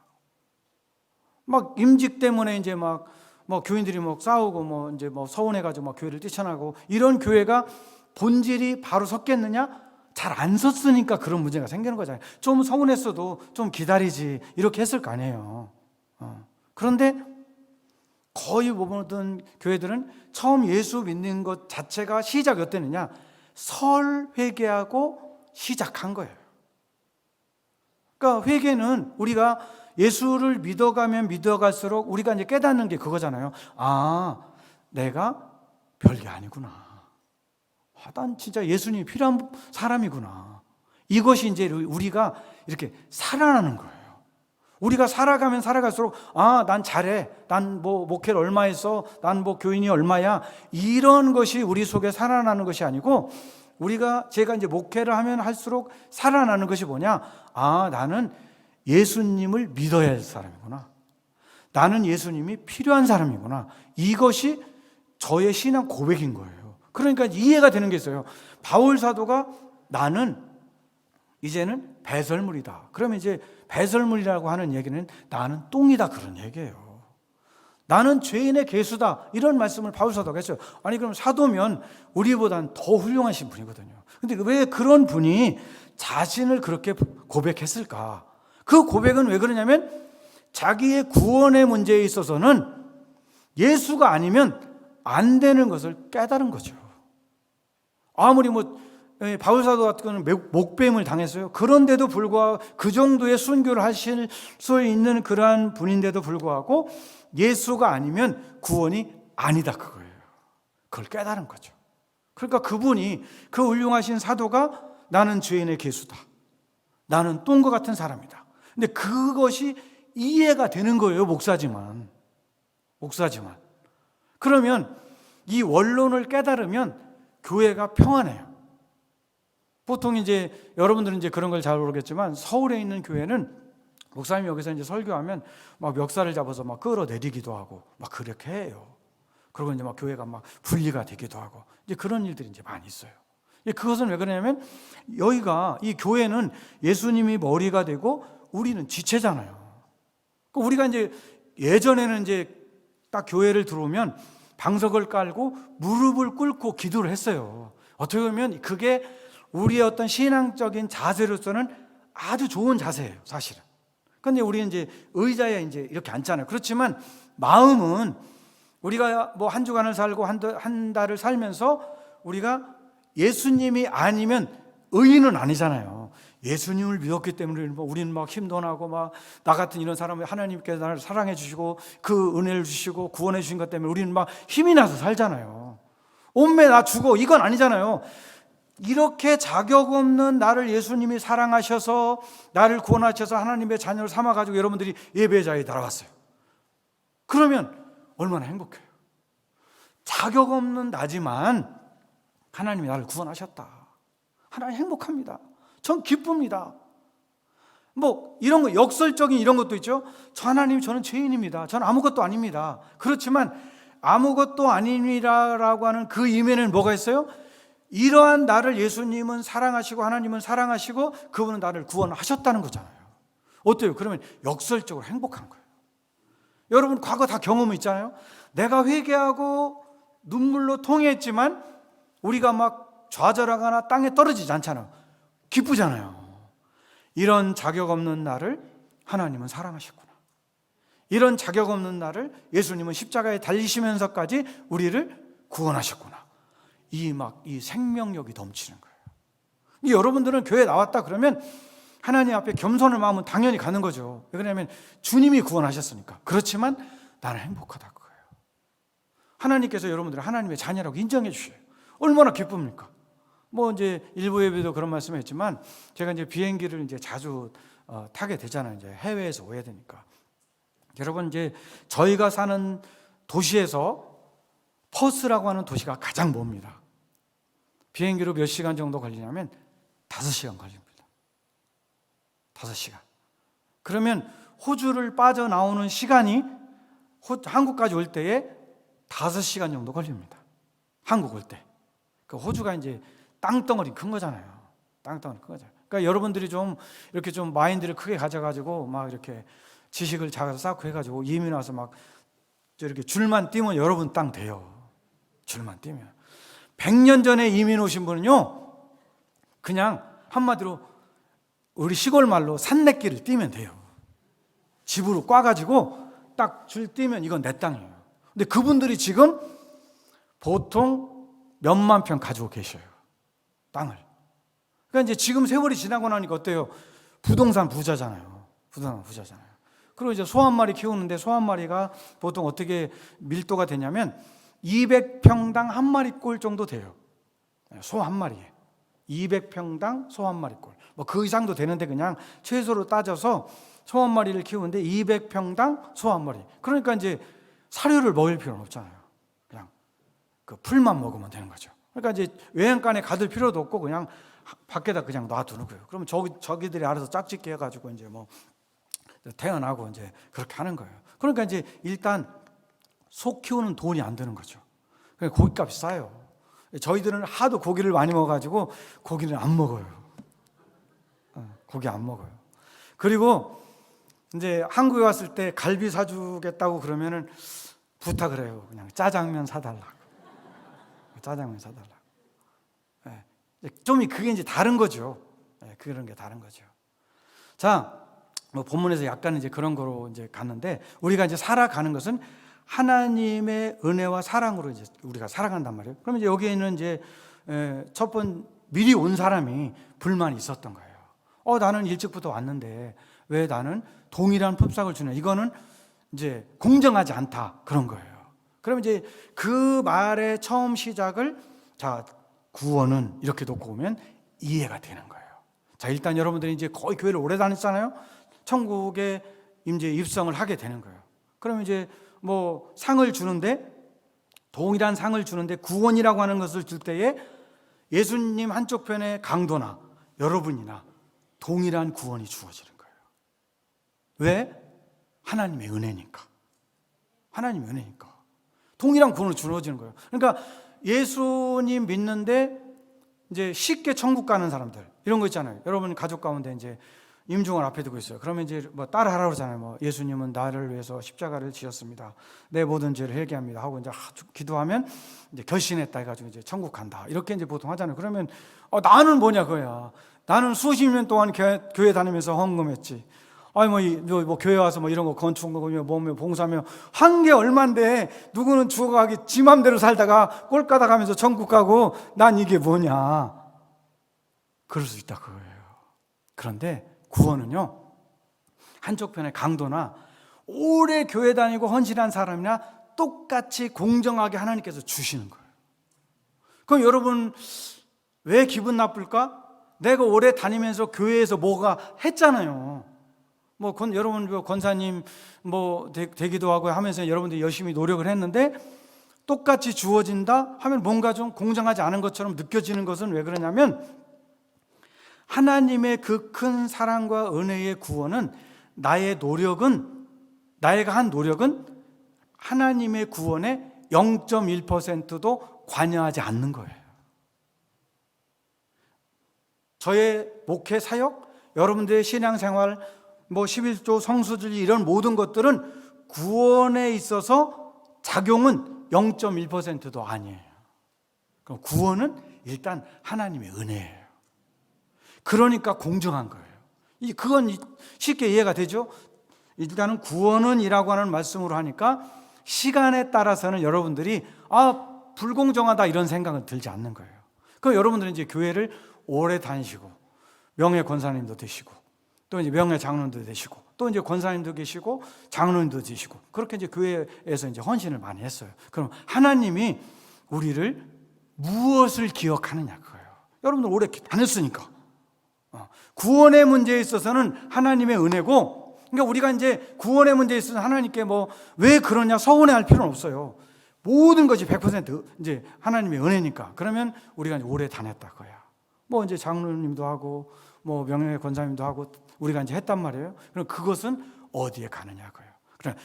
막 임직 때문에 이제 막 뭐 교인들이 막 싸우고 뭐 이제 뭐 서운해가지고 막 교회를 뛰쳐나고 이런 교회가 본질이 바로 섰겠느냐? 잘 안 섰으니까 그런 문제가 생기는 거잖아요. 좀 서운했어도 좀 기다리지 이렇게 했을 거 아니에요. 그런데 거의 모든 교회들은 처음 예수 믿는 것 자체가 시작이 어땠느냐? 설 회개하고 시작한 거예요. 그러니까 회개는 우리가 예수를 믿어가면 믿어갈수록 우리가 이제 깨닫는 게 그거잖아요. 아, 내가 별게 아니구나. 난 진짜 예수님이 필요한 사람이구나. 이것이 이제 우리가 이렇게 살아나는 거예요. 우리가 살아가면 살아갈수록 아, 난 잘해. 난 뭐 목회를 얼마 했어. 난 뭐 교인이 얼마야. 이런 것이 우리 속에 살아나는 것이 아니고 제가 이제 목회를 하면 할수록 살아나는 것이 뭐냐? 아, 나는 예수님을 믿어야 할 사람이구나. 나는 예수님이 필요한 사람이구나. 이것이 저의 신앙 고백인 거예요. 그러니까 이해가 되는 게 있어요. 바울 사도가 나는 이제는 배설물이다. 그러면 이제 배설물이라고 하는 얘기는 나는 똥이다 그런 얘기예요. 나는 죄인의 개수다 이런 말씀을 바울 사도가 했어요. 아니 그럼 사도면 우리보다는 더 훌륭하신 분이거든요. 근데 왜 그런 분이 자신을 그렇게 고백했을까? 그 고백은 왜 그러냐면 자기의 구원의 문제에 있어서는 예수가 아니면 안 되는 것을 깨달은 거죠. 아무리 뭐 바울 사도 같은 경우는 목뱀을 당했어요. 그런데도 불구하고 그 정도의 순교를 하실 수 있는 그러한 분인데도 불구하고 예수가 아니면 구원이 아니다 그거예요. 그걸 깨달은 거죠. 그러니까 그분이 그 훌륭하신 사도가 나는 죄인의 개수다. 나는 똥과 같은 사람이다. 근데 그것이 이해가 되는 거예요. 목사지만. 그러면 이 원론을 깨달으면 교회가 평안해요. 보통 이제 여러분들은 이제 그런 걸 잘 모르겠지만 서울에 있는 교회는 목사님이 여기서 이제 설교하면 막 멱살을 잡아서 막 끌어내리기도 하고 막 그렇게 해요. 그리고 이제 막 교회가 막 분리가 되기도 하고 이제 그런 일들이 이제 많이 있어요. 그것은 왜 그러냐면 여기가 이 교회는 예수님이 머리가 되고 우리는 지체잖아요. 우리가 이제 예전에는 이제 딱 교회를 들어오면 방석을 깔고 무릎을 꿇고 기도를 했어요. 어떻게 보면 그게 우리의 어떤 신앙적인 자세로서는 아주 좋은 자세예요, 사실은. 그런데 우리는 이제 의자에 이제 이렇게 앉잖아요. 그렇지만 마음은 우리가 뭐 한 주간을 살고 한 달을 살면서 우리가 예수님이 아니면 의인은 아니잖아요. 예수님을 믿었기 때문에 우리는 막 힘도 나고 막 나 같은 이런 사람을 하나님께서 나를 사랑해 주시고 그 은혜를 주시고 구원해 주신 것 때문에 우리는 막 힘이 나서 살잖아요. 온매 나 죽어 이건 아니잖아요. 이렇게 자격 없는 나를 예수님이 사랑하셔서 나를 구원하셔서 하나님의 자녀를 삼아가지고 여러분들이 예배 자리에 날아갔어요. 그러면 얼마나 행복해요. 자격 없는 나지만 하나님이 나를 구원하셨다. 하나님 행복합니다. 전 기쁩니다. 뭐 이런 거 역설적인 이런 것도 있죠. 저는 죄인입니다. 저는 아무것도 아닙니다. 그렇지만 아무것도 아닙니다라고 하는 그 이면에는 뭐가 있어요? 이러한 나를 예수님은 사랑하시고 하나님은 사랑하시고 그분은 나를 구원하셨다는 거잖아요. 어때요? 그러면 역설적으로 행복한 거예요. 여러분 과거 다 경험이 있잖아요. 내가 회개하고 눈물로 통회했지만 우리가 막 좌절하거나 땅에 떨어지지 않잖아요. 기쁘잖아요. 이런 자격 없는 나를 하나님은 사랑하셨구나. 이런 자격 없는 나를 예수님은 십자가에 달리시면서까지 우리를 구원하셨구나. 이 생명력이 넘치는 거예요. 여러분들은 교회 나왔다 그러면 하나님 앞에 겸손을 마음은 당연히 가는 거죠. 왜냐하면 주님이 구원하셨으니까. 그렇지만 나는 행복하다 그거예요. 하나님께서 여러분들을 하나님의 자녀라고 인정해 주셔요. 얼마나 기쁩니까? 이제 일부 예배도 그런 말씀을 했지만 제가 이제 비행기를 이제 자주 타게 되잖아요. 이제 해외에서 오야 되니까. 여러분 이제 저희가 사는 도시에서 퍼스라고 하는 도시가 가장 멉니다. 비행기로 몇 시간 정도 걸리냐면 5시간 걸립니다. 5시간. 그러면 호주를 빠져나오는 시간이 한국까지 올 때에 5시간 정도 걸립니다. 한국 올 때. 호주가 이제 땅덩어리 큰 거잖아요. 땅덩어리 큰 거잖아요. 그러니까 여러분들이 좀 이렇게 좀 마인드를 크게 가져가지고 막 이렇게 지식을 작아서 쌓고 해가지고 이민 와서 막 이렇게 줄만 뛰면 여러분 땅 돼요. 줄만 뛰면. 100년 전에 이민 오신 분은요, 그냥 한마디로 우리 시골 말로 산내길을 뛰면 돼요. 집으로 꽈가지고 딱 줄 뛰면 이건 내 땅이에요. 근데 그분들이 지금 보통 몇만 평 가지고 계셔요. 땅을. 그러니까 이제 지금 세월이 지나고 나니까 어때요? 부동산 부자잖아요. 부동산 부자잖아요. 그리고 이제 소 한 마리 키우는데 소 한 마리가 보통 어떻게 밀도가 되냐면 200평당 한 마리 꼴 정도 돼요. 소 한 마리에. 200평당 소 한 마리 꼴. 그 이상도 되는데 그냥 최소로 따져서 소 한 마리를 키우는데 200평당 소 한 마리. 그러니까 이제 사료를 먹일 필요는 없잖아요. 그냥 그 풀만 먹으면 되는 거죠. 그러니까 이제 외양간에 가둘 필요도 없고 그냥 밖에다 그냥 놔두는 거예요. 그러면 저기들이 알아서 짝짓기 해가지고 이제 태어나고 이제 그렇게 하는 거예요. 그러니까 이제 일단 소 키우는 돈이 안 드는 거죠. 그러니까 고기값이 싸요. 저희들은 하도 고기를 많이 먹어가지고 고기를 안 먹어요. 고기 안 먹어요. 그리고 이제 한국에 왔을 때 갈비 사주겠다고 그러면은 부탁을 해요. 그냥 짜장면 사달라고. 짜장면 사달라고. 좀 그게 이제 다른 거죠. 그런 게 다른 거죠. 자, 본문에서 약간 이제 그런 거로 이제 갔는데 우리가 이제 살아가는 것은 하나님의 은혜와 사랑으로 이제 우리가 살아간단 말이에요. 그러면 이제 여기에는 이제 첫 번 미리 온 사람이 불만이 있었던 거예요. 나는 일찍부터 왔는데 왜 나는 동일한 품삯을 주냐? 이거는 이제 공정하지 않다 그런 거예요. 그러면 이제 그 말의 처음 시작을 자 구원은 이렇게 놓고 오면 이해가 되는 거예요. 자 일단 여러분들이 이제 거의 교회를 오래 다녔잖아요. 천국에 이제 입성을 하게 되는 거예요. 그러면 이제 상을 주는데 동일한 상을 주는데 구원이라고 하는 것을 줄 때에 예수님 한쪽 편의 강도나 여러분이나 동일한 구원이 주어지는 거예요. 왜? 하나님의 은혜니까. 하나님의 은혜니까. 동일한 구원을 주어지는 거예요. 그러니까 예수님 믿는데 이제 쉽게 천국 가는 사람들 이런 거 있잖아요. 여러분 가족 가운데 이제 임종을 앞에 두고 있어요. 그러면 이제 따라하라고 그러잖아요. 예수님은 나를 위해서 십자가를 지셨습니다. 내 모든 죄를 회개합니다. 하고 이제 기도하면 이제 결심했다 해가지고 이제 천국 간다. 이렇게 이제 보통 하잖아요. 그러면 나는 뭐냐 그거야. 나는 수십 년 동안 교회 다니면서 헌금했지. 교회 와서 이런 거 건축하며 봉사하며 한 게 얼만데 누구는 죽어가기 지 맘대로 살다가 꼴까다 가면서 천국 가고 난 이게 뭐냐. 그럴 수 있다 그거예요. 그런데 구원은요 한쪽 편의 강도나 오래 교회 다니고 헌신한 사람이나 똑같이 공정하게 하나님께서 주시는 거예요. 그럼 여러분 왜 기분 나쁠까? 내가 오래 다니면서 교회에서 뭐가 했잖아요. 여러분 권사님 되기도 하고 하면서 여러분들이 열심히 노력을 했는데 똑같이 주어진다 하면 뭔가 좀 공정하지 않은 것처럼 느껴지는 것은 왜 그러냐면 하나님의 그 큰 사랑과 은혜의 구원은 나의가 한 노력은 하나님의 구원에 0.1%도 관여하지 않는 거예요. 저의 목회 사역, 여러분들의 신앙생활, 11조 성수주의 이런 모든 것들은 구원에 있어서 작용은 0.1%도 아니에요. 그럼 구원은 일단 하나님의 은혜예요. 그러니까 공정한 거예요. 그건 쉽게 이해가 되죠? 일단은 구원은이라고 하는 말씀으로 하니까 시간에 따라서는 여러분들이 불공정하다 이런 생각은 들지 않는 거예요. 그럼 여러분들은 이제 교회를 오래 다니시고 명예 권사님도 되시고 또 이제 명예 장로님도 되시고 또 이제 권사님도 계시고 장로님도 되시고 그렇게 이제 교회에서 이제 헌신을 많이 했어요. 그럼 하나님이 우리를 무엇을 기억하느냐 그거예요. 여러분들 오래 다녔으니까 구원의 문제에 있어서는 하나님의 은혜고, 그러니까 우리가 이제 구원의 문제에 있어서 하나님께 왜 그러냐 서운해할 필요는 없어요. 모든 것이 100% 이제 하나님의 은혜니까. 그러면 우리가 이제 오래 다녔다 거야. 이제 장로님도 하고 명예 권사님도 하고 우리가 이제 했단 말이에요. 그럼 그것은 어디에 가느냐 거예요.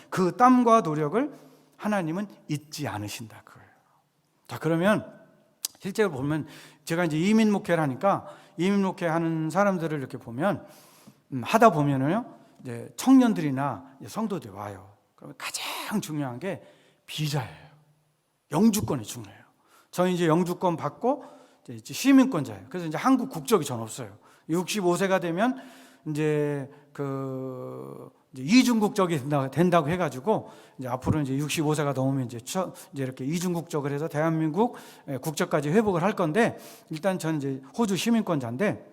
그 땀과 노력을 하나님은 잊지 않으신다 거예요. 자, 그러면 실제로 보면 제가 이제 이민 목회를 하니까 이민 목회 하는 사람들을 이렇게 보면 하다 보면은요 이제 청년들이나 성도들이 와요. 그러면 가장 중요한 게 비자예요. 영주권이 중요해요. 저는 이제 영주권 받고 이제 시민권자예요. 그래서 이제 한국 국적이 전 없어요. 65세가 되면 이제 이중 국적이 된다고 해가지고 이제 앞으로 이제 65세가 넘으면 이제 이렇게 이중 국적을 해서 대한민국 국적까지 회복을 할 건데, 일단 저는 이제 호주 시민권자인데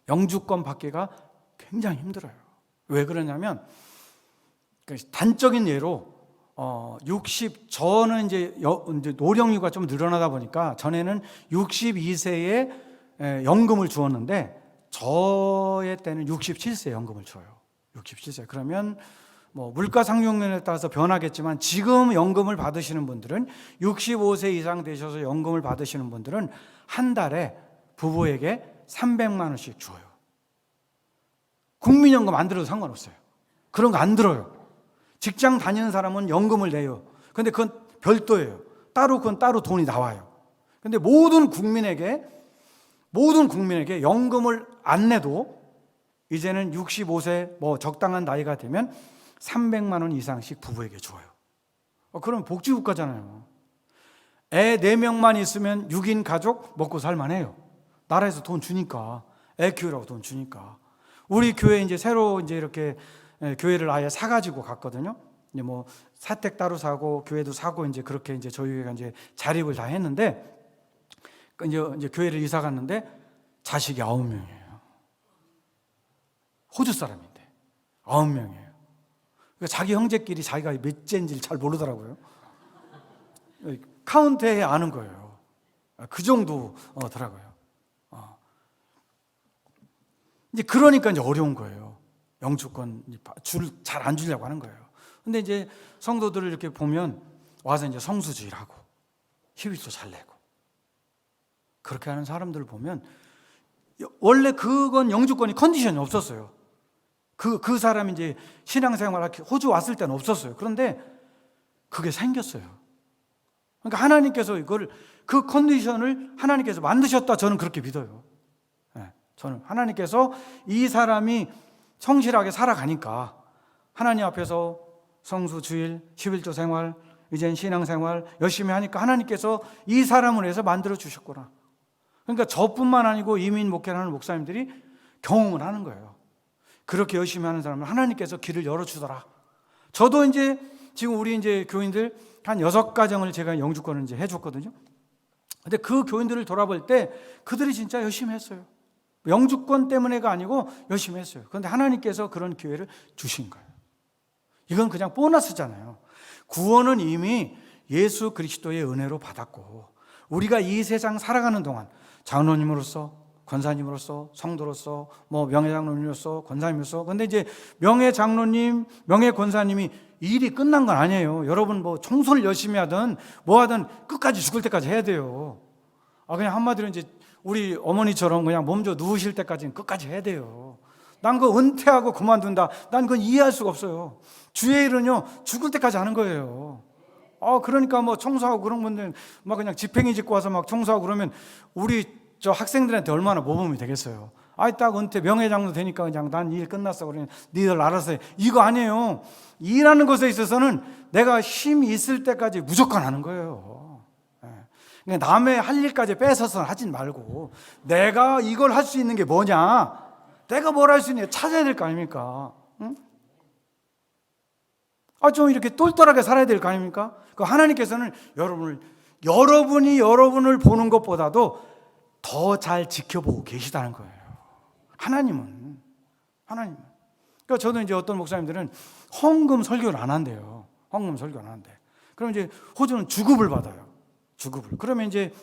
영주권 받기가 굉장히 힘들어요. 왜 그러냐면 단적인 예로 저는 이제 노령휴가 좀 늘어나다 보니까 전에는 62세에 연금을 주었는데 저의 때는 67세 연금을 줘요. 67세. 그러면 물가 상승률에 따라서 변하겠지만 지금 연금을 받으시는 분들은 65세 이상 되셔서 연금을 받으시는 분들은 한 달에 부부에게 300만 원씩 줘요. 국민연금 안 들어도 상관없어요. 그런 거 안 들어요. 직장 다니는 사람은 연금을 내요. 근데 그건 별도예요. 그건 따로 돈이 나와요. 근데 모든 국민에게 연금을 안 내도 이제는 65세 적당한 나이가 되면 300만 원 이상씩 부부에게 줘요. 그러면 복지국가잖아요. 애 4명만 있으면 6인 가족 먹고 살만해요. 나라에서 돈 주니까, 애 키우라고 돈 주니까. 우리 교회 이제 새로 이제 이렇게 교회를 아예 사가지고 갔거든요. 이제 사택 따로 사고 교회도 사고 이제 그렇게 이제 저희 교회가 이제 자립을 다 했는데, 이제 교회를 이사 갔는데 자식이 9명이에요. 호주 사람인데 9명이에요. 그러니까 자기 형제끼리 자기가 몇째인지를 잘 모르더라고요. 카운트해 아는 거예요. 그 정도더라고요. 이제 그러니까 이제 어려운 거예요. 영주권 잘 안 주려고 하는 거예요. 근데 이제 성도들을 이렇게 보면 와서 이제 성수주의를 하고 휴일도 잘 내고 그렇게 하는 사람들을 보면 원래 그건 영주권이 컨디션이 없었어요. 그 사람이 이제 신앙생활 호주 왔을 때는 없었어요. 그런데 그게 생겼어요. 그러니까 하나님께서 그 컨디션을 하나님께서 만드셨다, 저는 그렇게 믿어요. 저는 하나님께서 이 사람이 성실하게 살아가니까 하나님 앞에서 성수 주일 11조 생활 이젠 신앙생활 열심히 하니까 하나님께서 이 사람을 위해서 만들어 주셨구나. 그러니까 저뿐만 아니고 이민 목회를 하는 목사님들이 경험을 하는 거예요. 그렇게 열심히 하는 사람은 하나님께서 길을 열어주더라. 저도 이제 지금 우리 이제 교인들 한 6가정을 제가 영주권을 이제 해줬거든요. 근데 그 교인들을 돌아볼 때 그들이 진짜 열심히 했어요. 영주권 때문에가 아니고 열심히 했어요. 그런데 하나님께서 그런 기회를 주신 거예요. 이건 그냥 보너스잖아요. 구원은 이미 예수 그리스도의 은혜로 받았고, 우리가 이 세상 살아가는 동안 장로님으로서, 권사님으로서, 성도로서, 명예장로님으로서, 권사님으로서, 근데 이제 명예장로님, 명예권사님이 일이 끝난 건 아니에요. 여러분 청소를 열심히 하든 하든 끝까지 죽을 때까지 해야 돼요. 그냥 한마디로 이제 우리 어머니처럼 그냥 몸져 누우실 때까지는 끝까지 해야 돼요. 난 그거 은퇴하고 그만둔다, 난 그건 이해할 수가 없어요. 주의 일은요 죽을 때까지 하는 거예요. 그러니까 청소하고 그런 분들 그냥 집행이 짓고 와서 청소하고 그러면 우리 저 학생들한테 얼마나 모범이 되겠어요. 딱 은퇴 명예장로 되니까 그냥 난 일 끝났어, 그러니 니들 알아서 해. 이거 아니에요. 일하는 것에 있어서는 내가 힘이 있을 때까지 무조건 하는 거예요. 남의 할 일까지 뺏어서 하진 말고 내가 이걸 할 수 있는 게 뭐냐, 내가 뭘 할 수 있냐? 찾아야 될 거 아닙니까? 응? 좀 이렇게 똘똘하게 살아야 될 거 아닙니까? 그 하나님께서는 여러분이 여러분을 보는 것보다도 더 잘 지켜보고 계시다는 거예요. 하나님은. 그러니까 저도 이제 어떤 목사님들은 헌금 설교를 안 한대요. 헌금 설교 안 한대. 그럼 이제 호주는 주급을 받아요. 주급을. 그러면 이제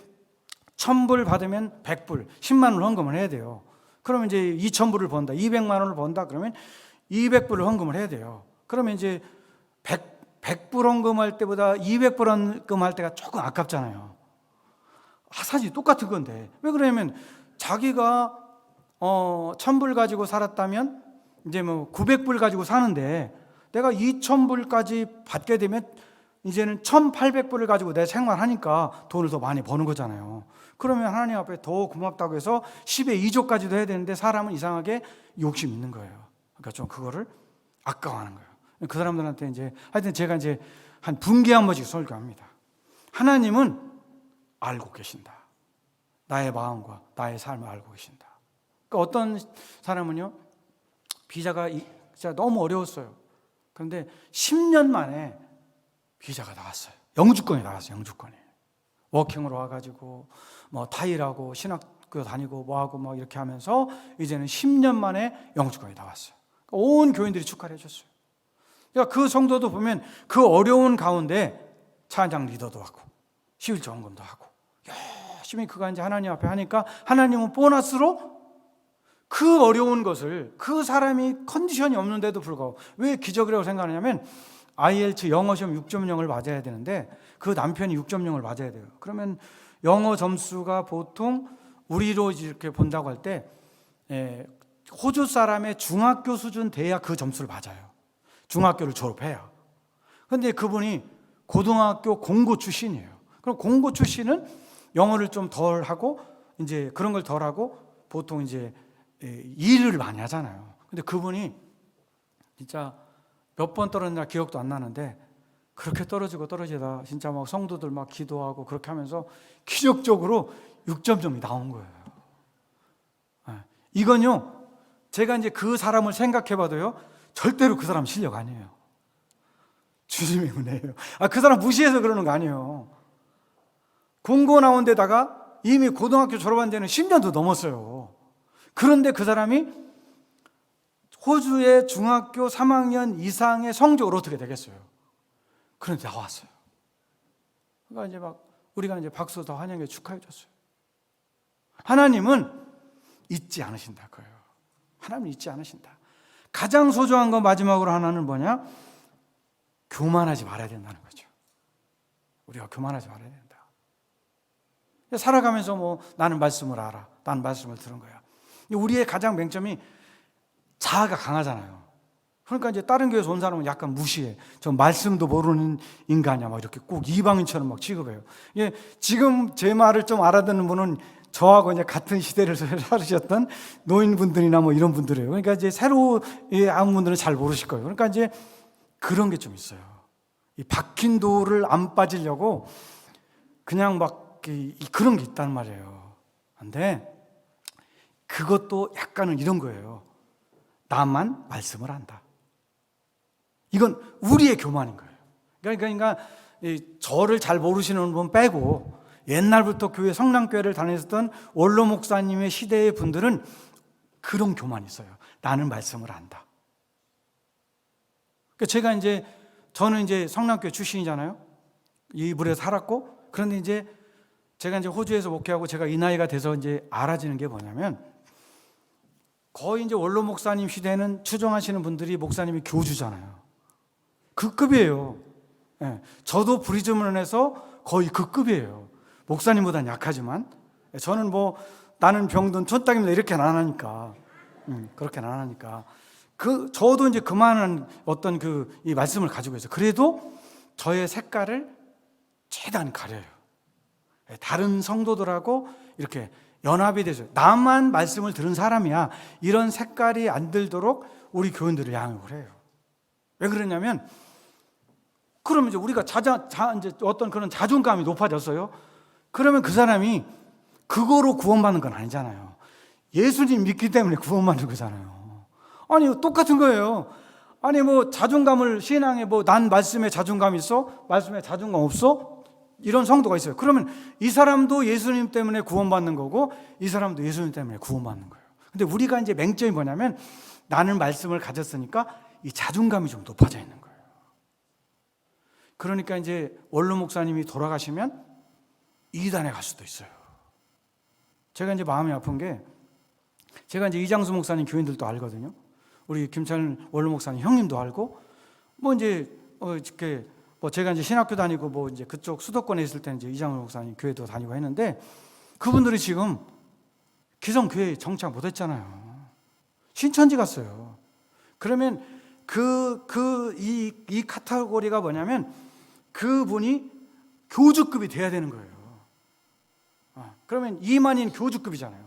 1,000불 받으면 100불, 10만 원 헌금을 해야 돼요. 그러면 이제 2,000불을 번다, 200만 원을 번다, 그러면 200불을 헌금을 해야 돼요. 그러면 이제 100불 헌금할 때보다 200불 헌금할 때가 조금 아깝잖아요. 사실 똑같은 건데. 왜 그러냐면 자기가 1,000불 가지고 살았다면 이제 뭐 900불 가지고 사는데 내가 2,000불까지 받게 되면 이제는 1,800불을 가지고 내 생활하니까 돈을 더 많이 버는 거잖아요. 그러면 하나님 앞에 더 고맙다고 해서 10의 2조까지도 해야 되는데 사람은 이상하게 욕심 있는 거예요. 그러니까 좀 그거를 아까워하는 거예요. 그 사람들한테 이제 하여튼 제가 이제 한 분기에 한 번씩 설교합니다. 하나님은 알고 계신다. 나의 마음과 나의 삶을 알고 계신다. 그러니까 어떤 사람은요, 비자가 진짜 너무 어려웠어요. 그런데 10년 만에 비자가 나왔어요. 영주권이 나왔어요. 영주권이. 워킹으로 와가지고 뭐 타일하고 신학교 다니고 뭐하고 막 이렇게 하면서 이제는 10년 만에 영주권이 나왔어요. 온 교인들이 축하를 해줬어요. 그러니까 그 성도도 보면 그 어려운 가운데 찬양 리더도 하고 11조 헌금도 하고 열심히 그가 이제 하나님 앞에 하니까 하나님은 보너스로 그 어려운 것을, 그 사람이 컨디션이 없는데도 불구하고, 왜 기적이라고 생각하냐면 IELTS 영어 시험 6.0을 맞아야 되는데 그 남편이 6.0을 맞아야 돼요. 그러면 영어 점수가 보통 우리로 이렇게 본다고 할 때 호주 사람의 중학교 수준 돼야 그 점수를 맞아요. 중학교를 졸업해야. 그런데 그분이 고등학교 공고 출신이에요. 그럼 공고 출신은 영어를 좀 덜 하고 이제 그런 걸 덜 하고 보통 이제 일을 많이 하잖아요. 근데 그분이 진짜 몇 번 떨어졌나 기억도 안 나는데 그렇게 떨어지다 진짜 막 성도들 막 기도하고 그렇게 하면서 기적적으로 6.0이 나온 거예요. 이건요, 제가 이제 그 사람을 생각해 봐도요, 절대로 그 사람 실력 아니에요. 주님의 은혜예요. 그 사람 무시해서 그러는 거 아니에요. 공고 나온 데다가 이미 고등학교 졸업한 데는 10년도 넘었어요. 그런데 그 사람이 호주의 중학교 3학년 이상의 성적으로 어떻게 되겠어요? 그런데 나왔어요. 그러니까 이제 막 우리가 이제 박수 더 환영해 축하해 줬어요. 하나님은 잊지 않으신다 거예요. 하나님은 잊지 않으신다. 가장 소중한 거 마지막으로 하나는 뭐냐? 교만하지 말아야 된다는 거죠. 우리가 교만하지 말아야 된다. 살아가면서 뭐 나는 말씀을 알아, 나는 말씀을 들은 거야. 우리의 가장 맹점이 자아가 강하잖아요. 그러니까 이제 다른 교회에서 온 사람은 약간 무시해. 저 말씀도 모르는 인간이야, 막 이렇게 꼭 이방인처럼 막 취급해요. 예, 지금 제 말을 좀 알아듣는 분은 저하고 이제 같은 시대를 살으셨던 노인분들이나 뭐 이런 분들이에요. 그러니까 이제 새로 아무 분들은 잘 모르실 거예요. 그러니까 이제 그런 게 좀 있어요. 이 박힌 돌을 안 빠지려고 그냥 막 그런 게 있단 말이에요. 근데 그것도 약간은 이런 거예요. 나만 말씀을 안다. 이건 우리의 교만인 거예요. 그러니까 저를 잘 모르시는 분 빼고 옛날부터 교회 성남교회를 다녔던 원로 목사님의 시대의 분들은 그런 교만이 있어요. 나는 말씀을 안다. 제가 저는 이제 성남교회 출신이잖아요. 이 물에 살았고, 그런데 이제 제가 이제 호주에서 목회하고 제가 이 나이가 돼서 이제 알아지는 게 뭐냐면, 거의 이제 원로 목사님 시대는 추종하시는 분들이 목사님이 교주잖아요. 그 급이에요. 예, 저도 부리즈문에서 거의 그 급이에요. 목사님보다는 약하지만 저는 뭐 나는 병든 촌딱입니다 이렇게는 안 하니까, 그렇게는 안 하니까 저도 이제 그만한 어떤 이 말씀을 가지고 있어요. 그래도 저의 색깔을 최대한 가려요. 다른 성도들하고 이렇게 연합이 돼서 나만 말씀을 들은 사람이야, 이런 색깔이 안 들도록 우리 교인들을 양육을 해요. 왜 그러냐면, 그러면 이제 우리가 이제 어떤 그런 자존감이 높아졌어요. 그러면 그 사람이 그거로 구원받는 건 아니잖아요. 예수님 믿기 때문에 구원받는 거잖아요. 아니 똑같은 거예요. 아니 뭐 자존감을 신앙에 뭐 난 말씀에 자존감 있어? 말씀에 자존감 없어? 이런 성도가 있어요. 그러면 이 사람도 예수님 때문에 구원받는 거고 이 사람도 예수님 때문에 구원받는 거예요. 근데 우리가 이제 맹점이 뭐냐면 나는 말씀을 가졌으니까 이 자존감이 좀 높아져 있는 거예요. 그러니까 이제 원로 목사님이 돌아가시면 이단에 갈 수도 있어요. 제가 이제 마음이 아픈 게 제가 이제 이장수 목사님 교인들도 알거든요. 우리 김찬 원로 목사님 형님도 알고 뭐 이제 이렇게 뭐 제가 이제 신학교 다니고 뭐 이제 그쪽 수도권에 있을 때는 이제 이장수 목사님 교회도 다니고 했는데 그분들이 지금 기성 교회에 정착 못 했잖아요. 신천지 갔어요. 그러면 이 카테고리가 뭐냐면 그분이 교주급이 돼야 되는 거예요. 그러면 이만인 교주급이잖아요.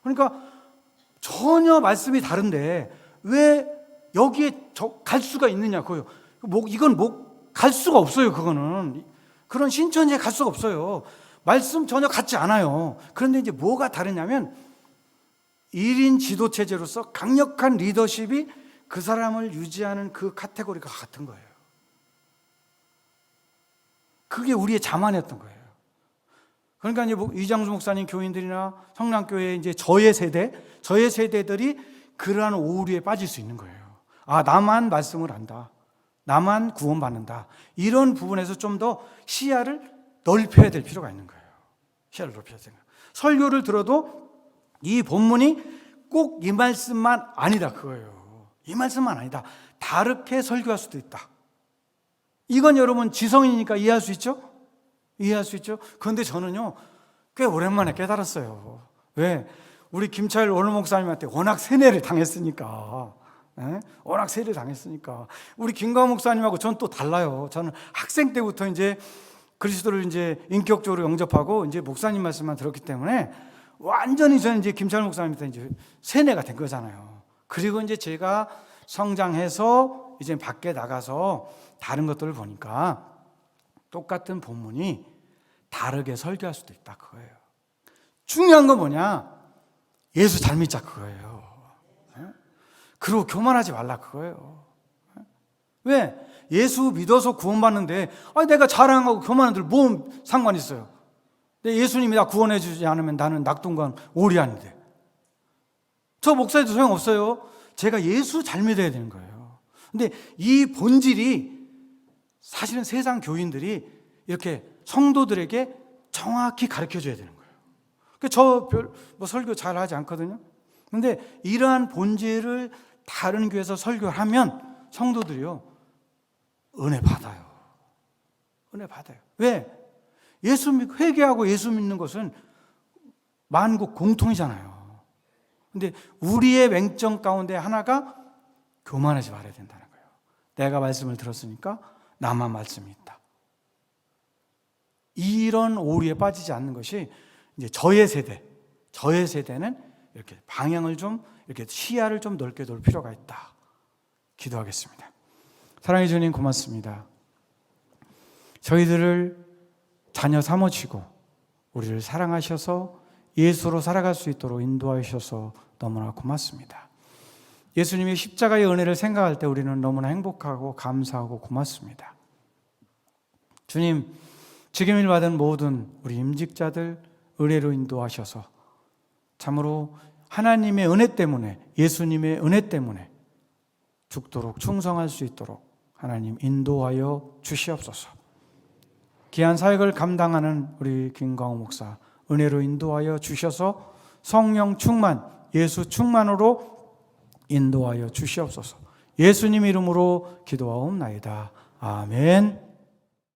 그러니까 전혀 말씀이 다른데 왜 여기에 갈 수가 있느냐 그거요. 이건 갈 수가 없어요. 그거는 그런 신천지에 갈 수가 없어요. 말씀 전혀 같지 않아요. 그런데 이제 뭐가 다르냐면 1인 지도 체제로서 강력한 리더십이 그 사람을 유지하는 그 카테고리가 같은 거예요. 그게 우리의 자만이었던 거예요. 그러니까 이제 이장수 목사님 교인들이나 성남교회 이제 저의 세대들이 그러한 오류에 빠질 수 있는 거예요. 아, 나만 말씀을 안다. 나만 구원받는다. 이런 부분에서 좀 더 시야를 넓혀야 될 필요가 있는 거예요. 시야를 넓혀야 되는 거예요. 설교를 들어도 이 본문이 꼭 이 말씀만 아니다 그거예요. 이 말씀만 아니다. 다르게 설교할 수도 있다. 이건 여러분 지성이니까 이해할 수 있죠? 이해할 수 있죠? 그런데 저는요 꽤 오랜만에 깨달았어요. 왜? 우리 김차일 원로 목사님한테 워낙 세뇌를 당했으니까. 워낙 세례를 당했으니까. 우리 김광 목사님하고 전 또 달라요. 저는 학생 때부터 이제 그리스도를 이제 인격적으로 영접하고 이제 목사님 말씀만 들었기 때문에 완전히 저는 이제 김차일 목사님한테 이제 세뇌가 된 거잖아요. 그리고 이제 제가 성장해서 이제 밖에 나가서 다른 것들을 보니까 똑같은 본문이 다르게 설교할 수도 있다 그거예요. 중요한 건 뭐냐? 예수 잘 믿자 그거예요. 그리고 교만하지 말라 그거예요. 왜? 예수 믿어서 구원받는데 내가 자랑하고 교만한들 뭐 상관 있어요? 예수님이 나 구원해 주지 않으면 나는 낙동강 오리 아닌데. 저 목사에도 소용없어요. 제가 예수 잘 믿어야 되는 거예요. 근데 이 본질이 사실은 세상 교인들이 이렇게 성도들에게 정확히 가르쳐 줘야 되는 거예요. 저 설교 잘 하지 않거든요. 근데 이러한 본질을 다른 교회에서 설교하면 성도들이요 은혜 받아요. 은혜 받아요. 왜? 회개하고 예수 믿는 것은 만국 공통이잖아요. 근데 우리의 맹점 가운데 하나가 교만하지 말아야 된다는 거예요. 내가 말씀을 들었으니까 나만 말씀이 있다. 이런 오류에 빠지지 않는 것이 이제 저의 세대는 이렇게 방향을 좀 이렇게 시야를 좀 넓게 둘 필요가 있다. 기도하겠습니다. 사랑해 주님 고맙습니다. 저희들을 자녀 삼으시고 우리를 사랑하셔서 예수로 살아갈 수 있도록 인도하셔서 너무나 고맙습니다. 예수님의 십자가의 은혜를 생각할 때 우리는 너무나 행복하고 감사하고 고맙습니다. 주님, 직임을 받은 모든 우리 임직자들 의뢰로 인도하셔서 참으로 하나님의 은혜 때문에, 예수님의 은혜 때문에 죽도록 충성할 수 있도록 하나님 인도하여 주시옵소서. 귀한 사역을 감당하는 우리 김광호 목사 은혜로 인도하여 주셔서 성령 충만, 예수 충만으로 인도하여 주시옵소서. 예수님 이름으로 기도하옵나이다. 아멘.